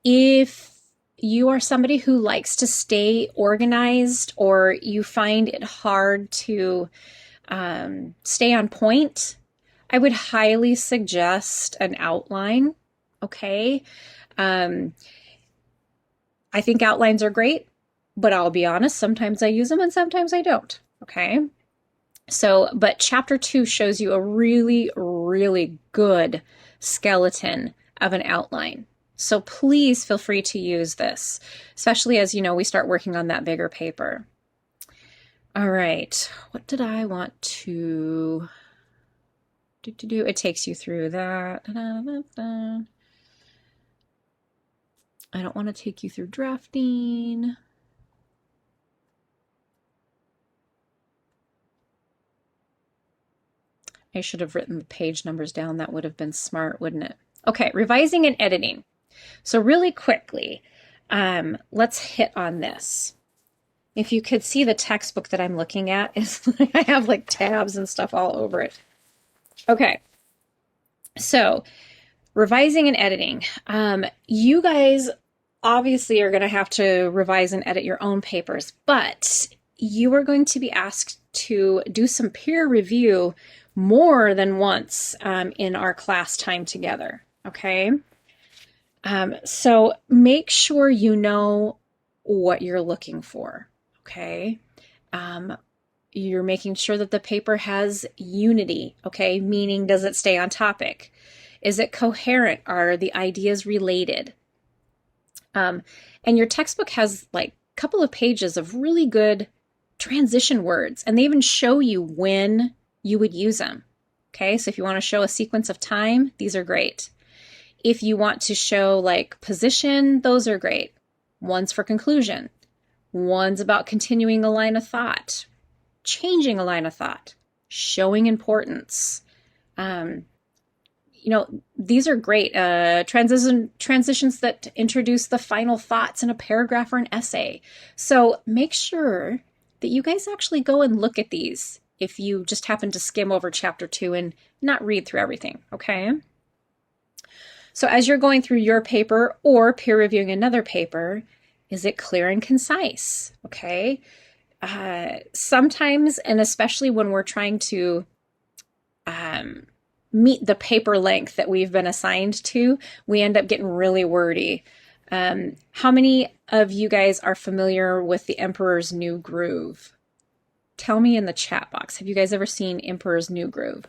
If you are somebody who likes to stay organized or you find it hard to stay on point, I would highly suggest an outline, okay? I think outlines are great, but I'll be honest, sometimes I use them and sometimes I don't, okay? So, but chapter 2 shows you a really, really good skeleton of an outline. So please feel free to use this, especially as, you know, we start working on that bigger paper. All right, what did I want to do? It takes you through that. I don't want to take you through drafting. I should have written the page numbers down. That would have been smart, wouldn't it? Okay, revising and editing. So really quickly, let's hit on this. If you could see the textbook that I'm looking at, is I have like tabs and stuff all over it. Okay, so revising and editing. You guys obviously are going to have to revise and edit your own papers, but you are going to be asked to do some peer review more than once in our class time together, okay? So make sure you know what you're looking for, okay? You're making sure that the paper has unity, okay? Meaning, does it stay on topic? Is it coherent? Are the ideas related? And your textbook has like a couple of pages of really good transition words, and they even show you when you would use them. Okay, so if you want to show a sequence of time, these are great. If you want to show like position, those are great. One's for conclusion. One's about continuing a line of thought, changing a line of thought, showing importance. these are great transitions that introduce the final thoughts in a paragraph or an essay. So make sure that you guys actually go and look at these if you just happen to skim over chapter 2 and not read through everything, okay? So as you're going through your paper or peer reviewing another paper, is it clear and concise, okay? Sometimes, and especially when we're trying to meet the paper length that we've been assigned to, we end up getting really wordy. How many of you guys are familiar with the Emperor's New Groove? Tell me in the chat box. Have you guys ever seen Emperor's New Groove?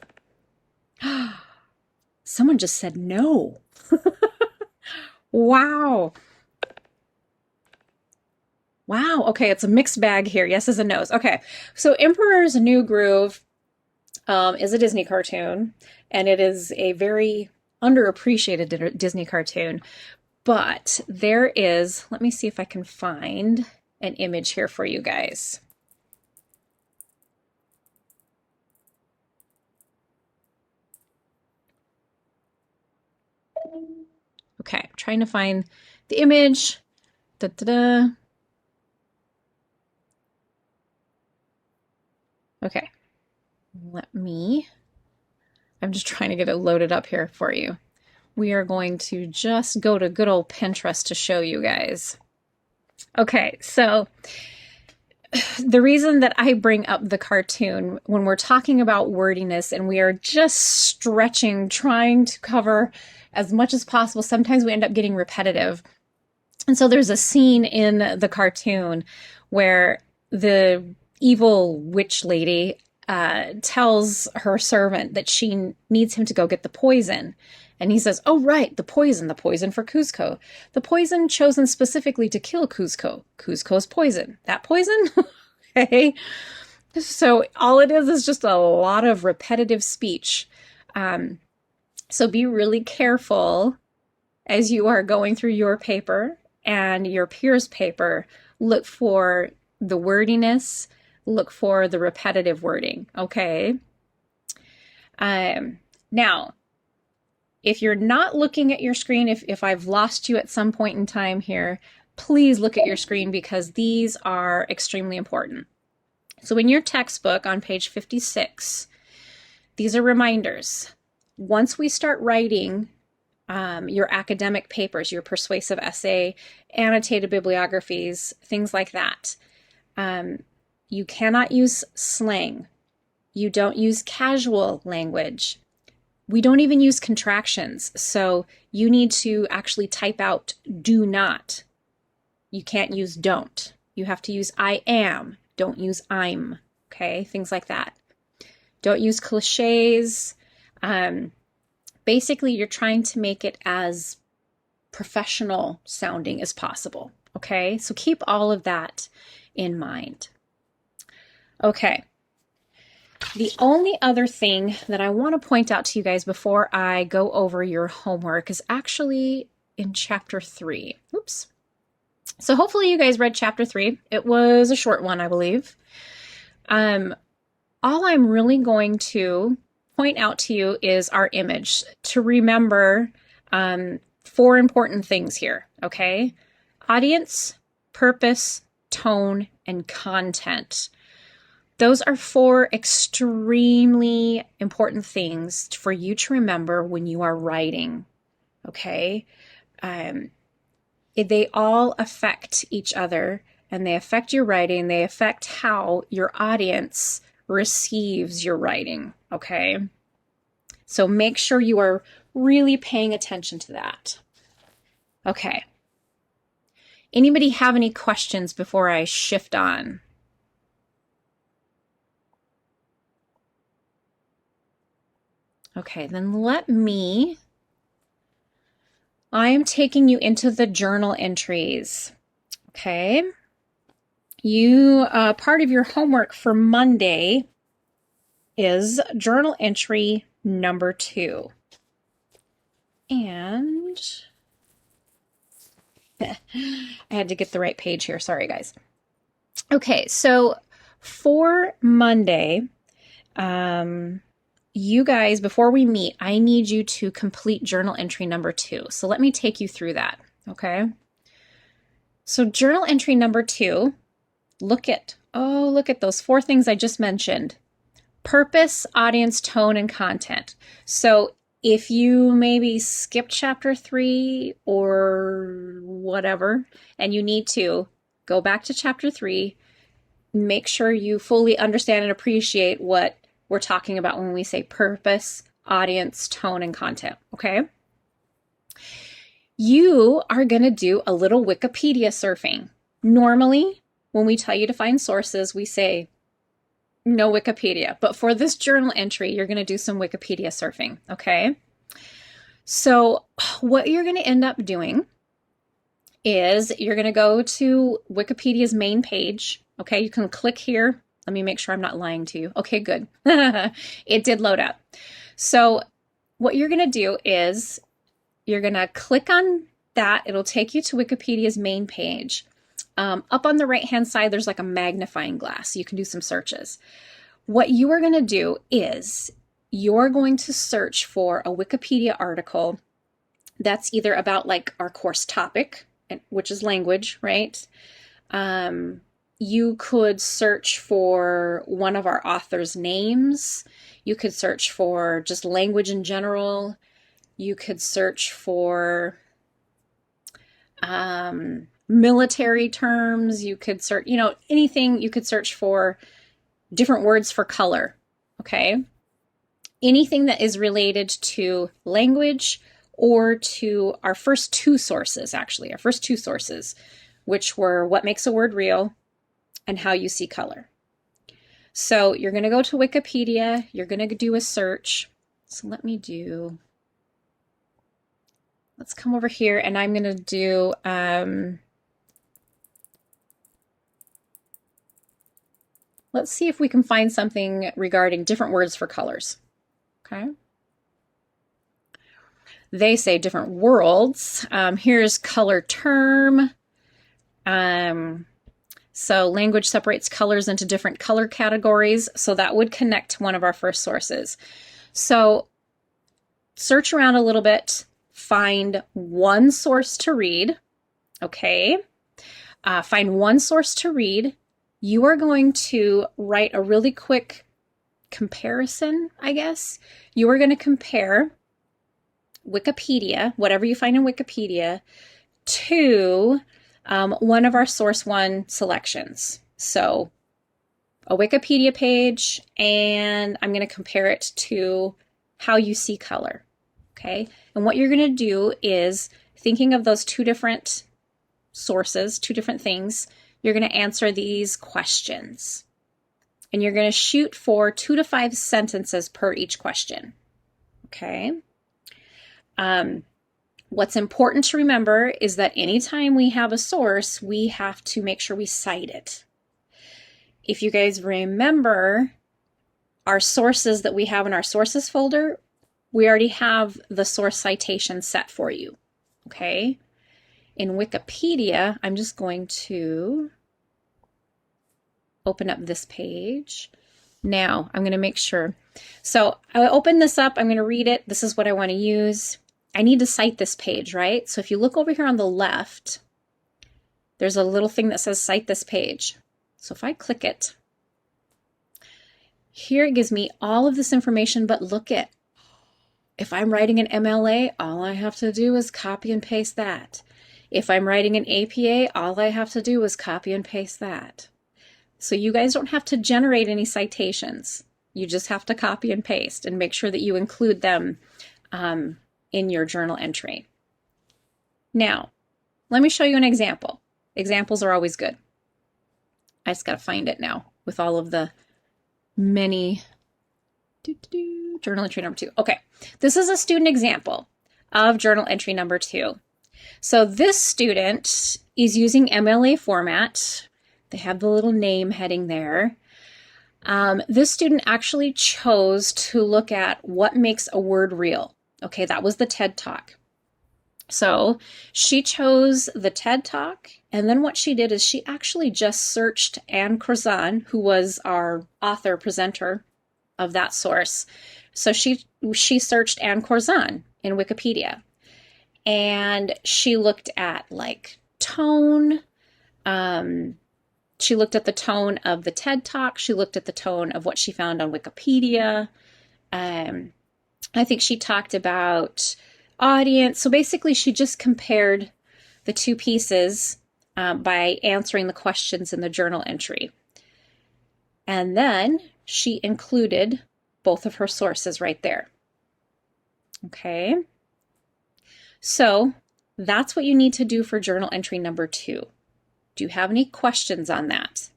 Someone just said no. Wow. Wow. Okay, it's a mixed bag here. Yeses and nos. Okay, so Emperor's New Groove is a Disney cartoon, and it is a very underappreciated Disney cartoon. But there is, let me see if I can find an image here for you guys. Okay, I'm trying to find the image. Da-da-da. Okay, I'm just trying to get it loaded up here for you. We are going to just go to good old Pinterest to show you guys. Okay, so the reason that I bring up the cartoon when we're talking about wordiness and we are just stretching, trying to cover as much as possible, sometimes we end up getting repetitive. And so there's a scene in the cartoon where the evil witch lady tells her servant that she needs him to go get the poison. And he says, oh, right, the poison for Kuzco. The poison chosen specifically to kill Kuzco. Kuzco's poison. That poison? Okay. So all it is just a lot of repetitive speech. So be really careful as you are going through your paper and your peer's paper. Look for the wordiness. Look for the repetitive wording, okay? Now, if you're not looking at your screen, if I've lost you at some point in time here, please look at your screen because these are extremely important. So in your textbook on page 56, these are reminders. Once we start writing your academic papers, your persuasive essay, annotated bibliographies, things like that, you cannot use slang. You don't use casual language. We don't even use contractions. So you need to actually type out do not. You can't use don't. You have to use I am. Don't use I'm. Okay, things like that. Don't use cliches. Basically, you're trying to make it as professional sounding as possible. Okay, so keep all of that in mind. Okay. The only other thing that I want to point out to you guys before I go over your homework is actually in chapter 3. Oops. So hopefully you guys read chapter 3. It was a short one, I believe. All I'm really going to point out to you is our image to remember 4 important things here, okay? Audience, purpose, tone, and content. Those are 4 extremely important things for you to remember when you are writing, okay? They all affect each other, and they affect your writing. They affect how your audience receives your writing, okay? So make sure you are really paying attention to that. Okay. Anybody have any questions before I shift on? Okay, then I am taking you into the journal entries. Okay. Part of your homework for Monday is journal entry number 2. And I had to get the right page here. Sorry, guys. Okay, so for Monday, you guys, before we meet, I need you to complete journal entry number 2. So let me take you through that, okay? So journal entry number 2, look at those 4 things I just mentioned. Purpose, audience, tone, and content. So if you maybe skip chapter 3 or whatever, and you need to go back to chapter 3, make sure you fully understand and appreciate what we're talking about when we say purpose, audience, tone, and content, okay? You are going to do a little Wikipedia surfing. Normally, when we tell you to find sources, we say no Wikipedia. But for this journal entry, you're going to do some Wikipedia surfing, okay? So what you're going to end up doing is you're going to go to Wikipedia's main page, okay? You can click here. Let me make sure I'm not lying to you. Okay, good. It did load up. So what you're going to do is you're going to click on that. It'll take you to Wikipedia's main page. Up on the right-hand side, there's like a magnifying glass. You can do some searches. What you are going to do is you're going to search for a Wikipedia article that's either about like our course topic, which is language, right? You could search for one of our authors' names. You could search for just language in general. You could search for military terms. You could search, anything. You could search for different words for color, okay? Anything that is related to language or to our first 2 sources, which were what makes a word real and how you see color. So you're going to go to Wikipedia. You're going to do a search. So let's come over here and I'm going to do, let's see if we can find something regarding different words for colors. Okay. They say different worlds. Here's color term. So language separates colors into different color categories. So that would connect to one of our first sources. So search around a little bit, find one source to read. Okay. Find one source to read. You are going to write a really quick comparison, I guess. You are going to compare Wikipedia, whatever you find in Wikipedia, to one of our source 1 selections. So a Wikipedia page, and I'm going to compare it to how you see color. Okay. And what you're going to do is, thinking of those 2 different sources, 2 different things, you're going to answer these questions. And you're going to shoot for 2 to 5 sentences per each question. Okay. What's important to remember is that anytime we have a source, we have to make sure we cite it. If you guys remember our sources that we have in our sources folder, we already have the source citation set for you. Okay. In Wikipedia, I'm just going to open up this page. Now I'm going to make sure. So I open this up. I'm going to read it. This is what I want to use. I need to cite this page, right? So if you look over here on the left, there's a little thing that says cite this page. So if I click it, here it gives me all of this information, but look at, if I'm writing an MLA, all I have to do is copy and paste that. If I'm writing an APA, all I have to do is copy and paste that. So you guys don't have to generate any citations. You just have to copy and paste and make sure that you include them in your journal entry. Now, let me show you an example. Examples are always good. I just got to find it now with all of the many. Journal entry number 2. Okay, this is a student example of journal entry number 2. So this student is using MLA format. They have the little name heading there. This student actually chose to look at what makes a word real. Okay, that was the TED Talk. So she chose the TED Talk, and then what she did is she actually just searched Anne Crozan, who was our author presenter of that source, So she searched Anne Corzon in Wikipedia, and she looked at like tone. She looked at the tone of the TED Talk. She looked at the tone of what she found on Wikipedia. I think she talked about audience. So basically, she just compared the two pieces by answering the questions in the journal entry. And then she included both of her sources right there. Okay. So that's what you need to do for journal entry number 2. Do you have any questions on that?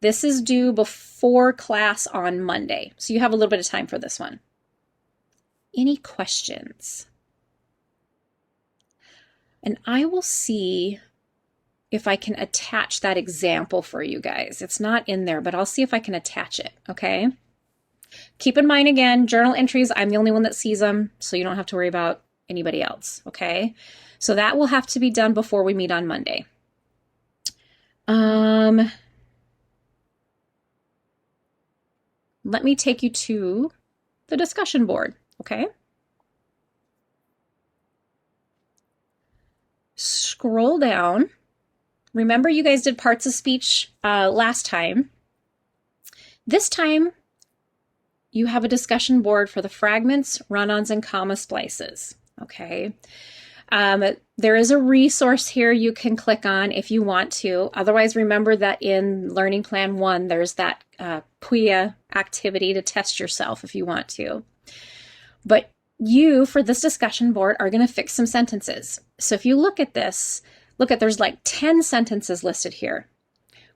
This is due before class on Monday, so you have a little bit of time for this one. Any questions? And I will see if I can attach that example for you guys. It's not in there, but I'll see if I can attach it, okay? Keep in mind, again, journal entries, I'm the only one that sees them, so you don't have to worry about anybody else, okay? So that will have to be done before we meet on Monday. Let me take you to the discussion board, okay? Scroll down. Remember, you guys did parts of speech last time. This time, you have a discussion board for the fragments, run-ons, and comma splices, okay? There is a resource here you can click on if you want to. Otherwise, remember that in Learning Plan 1, there's that PUIA activity to test yourself if you want to. But you, for this discussion board, are going to fix some sentences. So if you look at this, there's like 10 sentences listed here.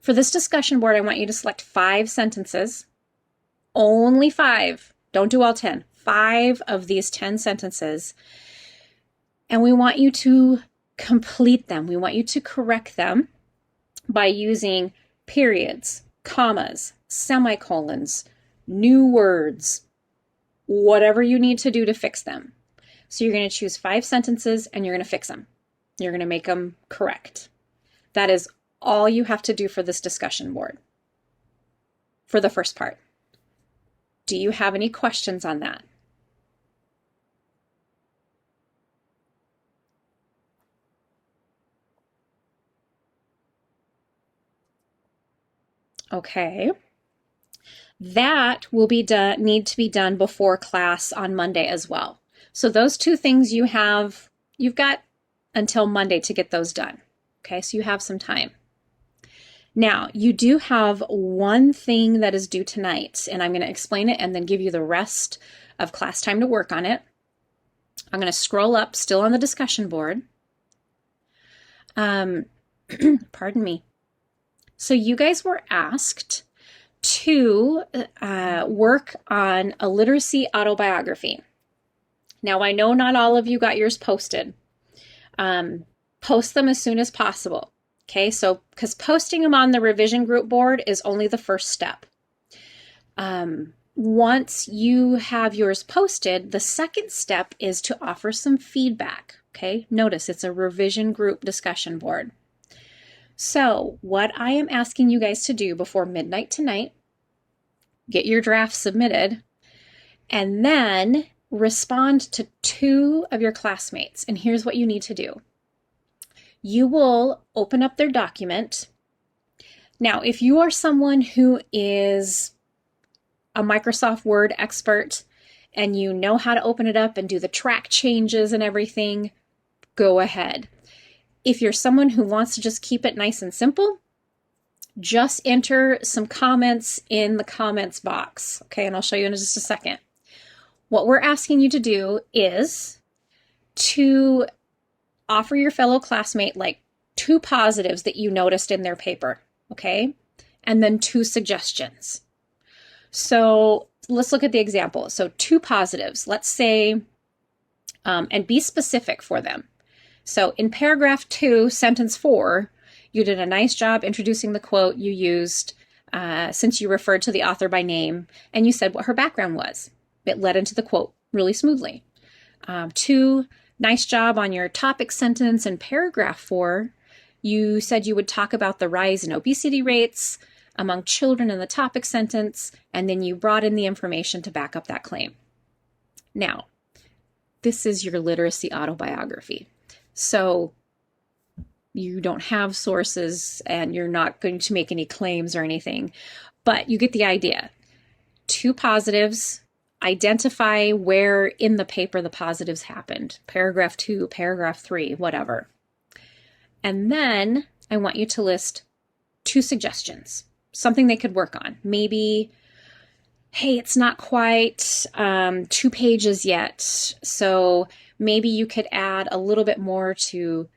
For this discussion board, I want you to select 5 sentences. Only 5. Don't do all 10. 5 of these 10 sentences. And we want you to complete them. We want you to correct them by using periods, commas, semicolons, new words, whatever you need to do to fix them. So you're going to choose 5 sentences and you're going to fix them. You're going to make them correct. That is all you have to do for this discussion board for the first part. Do you have any questions on that? Okay. That will be done, need to be done before class on Monday as well. So those 2 things you've got until Monday to get those done. Okay, so you have some time. Now, you do have one thing that is due tonight, and I'm going to explain it and then give you the rest of class time to work on it. I'm going to scroll up, still on the discussion board. Pardon me. So you guys were asked to work on a literacy autobiography. Now, I know not all of you got yours posted. Post them as soon as possible. Okay, so because posting them on the revision group board is only the first step. Once you have yours posted, the second step is to offer some feedback. Okay, notice it's a revision group discussion board. So what I am asking you guys to do before midnight tonight, get your draft submitted, and then respond to 2 of your classmates. And here's what you need to do. You will open up their document. Now, if you are someone who is a Microsoft Word expert and you know how to open it up and do the track changes and everything, go ahead. If you're someone who wants to just keep it nice and simple, just enter some comments in the comments box. Okay, and I'll show you in just a second. What we're asking you to do is to offer your fellow classmate like 2 positives that you noticed in their paper, okay? And then 2 suggestions. So let's look at the example. So 2 positives, let's say, and be specific for them. So in paragraph 2, sentence 4, you did a nice job introducing the quote you used since you referred to the author by name and you said what her background was. It led into the quote really smoothly. 2, nice job on your topic sentence in paragraph 4. You said you would talk about the rise in obesity rates among children in the topic sentence, and then you brought in the information to back up that claim. Now, this is your literacy autobiography. So you don't have sources and you're not going to make any claims or anything, but you get the idea. 2 positives, identify where in the paper the positives happened. Paragraph 2, paragraph 3, whatever. And then I want you to list 2 suggestions, something they could work on. Maybe, hey, it's not quite 2 pages yet, so maybe you could add a little bit more to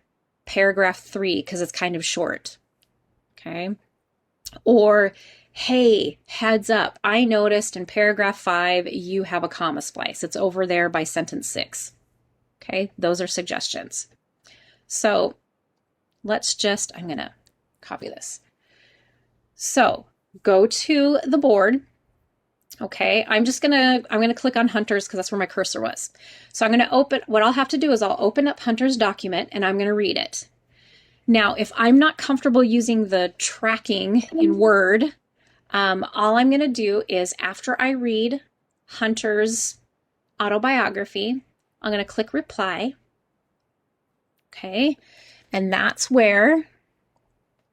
paragraph 3 because it's kind of short. Okay. Or, hey, heads up, I noticed in paragraph 5 you have a comma splice. It's over there by sentence 6. Okay, those are suggestions. So let's just, I'm going to copy this. So go to the board. Okay, I'm going to click on Hunter's because that's where my cursor was. So I'm going to open, what I'll have to do is I'll open up Hunter's document and I'm going to read it. Now, if I'm not comfortable using the tracking in Word, all I'm going to do is after I read Hunter's autobiography, I'm going to click reply. Okay, and that's where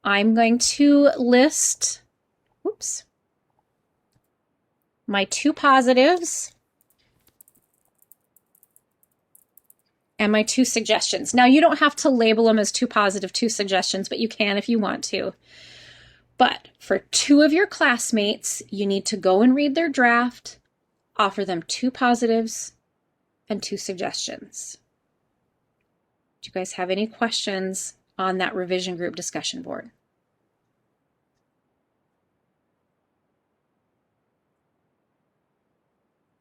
I'm going to list, my 2 positives and my 2 suggestions. Now, you don't have to label them as 2 positive, 2 suggestions, but you can if you want to. But for 2 of your classmates, you need to go and read their draft, offer them 2 positives and 2 suggestions. Do you guys have any questions on that revision group discussion board?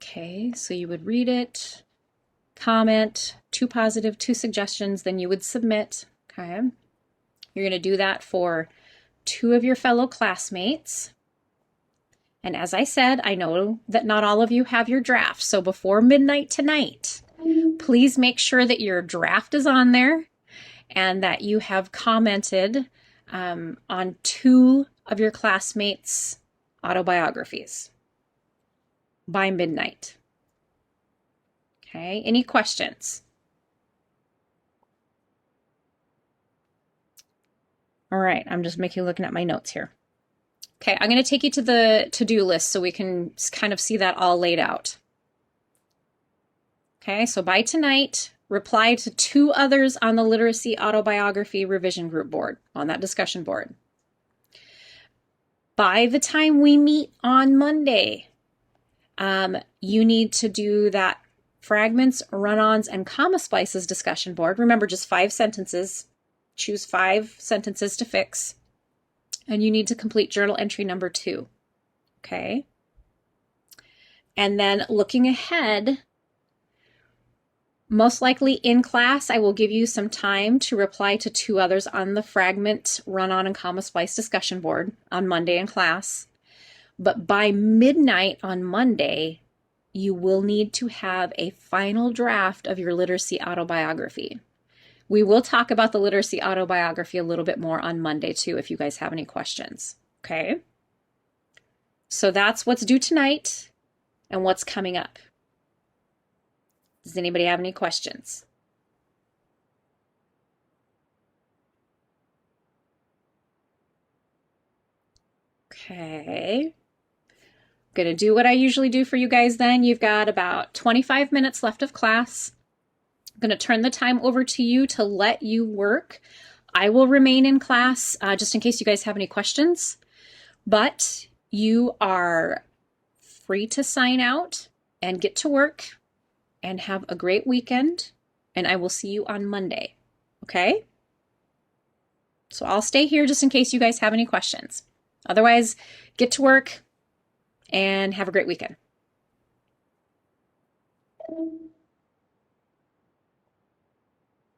Okay, so you would read it, comment, 2 positive, 2 suggestions, then you would submit. Okay, you're going to do that for 2 of your fellow classmates. And as I said, I know that not all of you have your draft, so before midnight tonight, please make sure that your draft is on there and that you have commented on 2 of your classmates' autobiographies by midnight. Okay, any questions? All right, I'm just looking at my notes here. Okay, I'm going to take you to the to-do list so we can kind of see that all laid out. Okay, so by tonight, reply to 2 others on the literacy autobiography revision group board, on that discussion board. By the time we meet on Monday, you need to do that fragments, run-ons, and comma splices discussion board. Remember, just 5 sentences. Choose 5 sentences to fix. And you need to complete journal entry number 2. Okay? And then looking ahead, most likely in class, I will give you some time to reply to 2 others on the fragment, run-on, and comma splice discussion board on Monday in class. But by midnight on Monday, you will need to have a final draft of your literacy autobiography. We will talk about the literacy autobiography a little bit more on Monday too, if you guys have any questions. Okay? So that's what's due tonight and what's coming up. Does anybody have any questions? Okay. Going to do what I usually do for you guys then. You've got about 25 minutes left of class. I'm going to turn the time over to you to let you work. I will remain in class just in case you guys have any questions, but you are free to sign out and get to work and have a great weekend, and I will see you on Monday, okay? So I'll stay here just in case you guys have any questions. Otherwise, get to work and have a great weekend.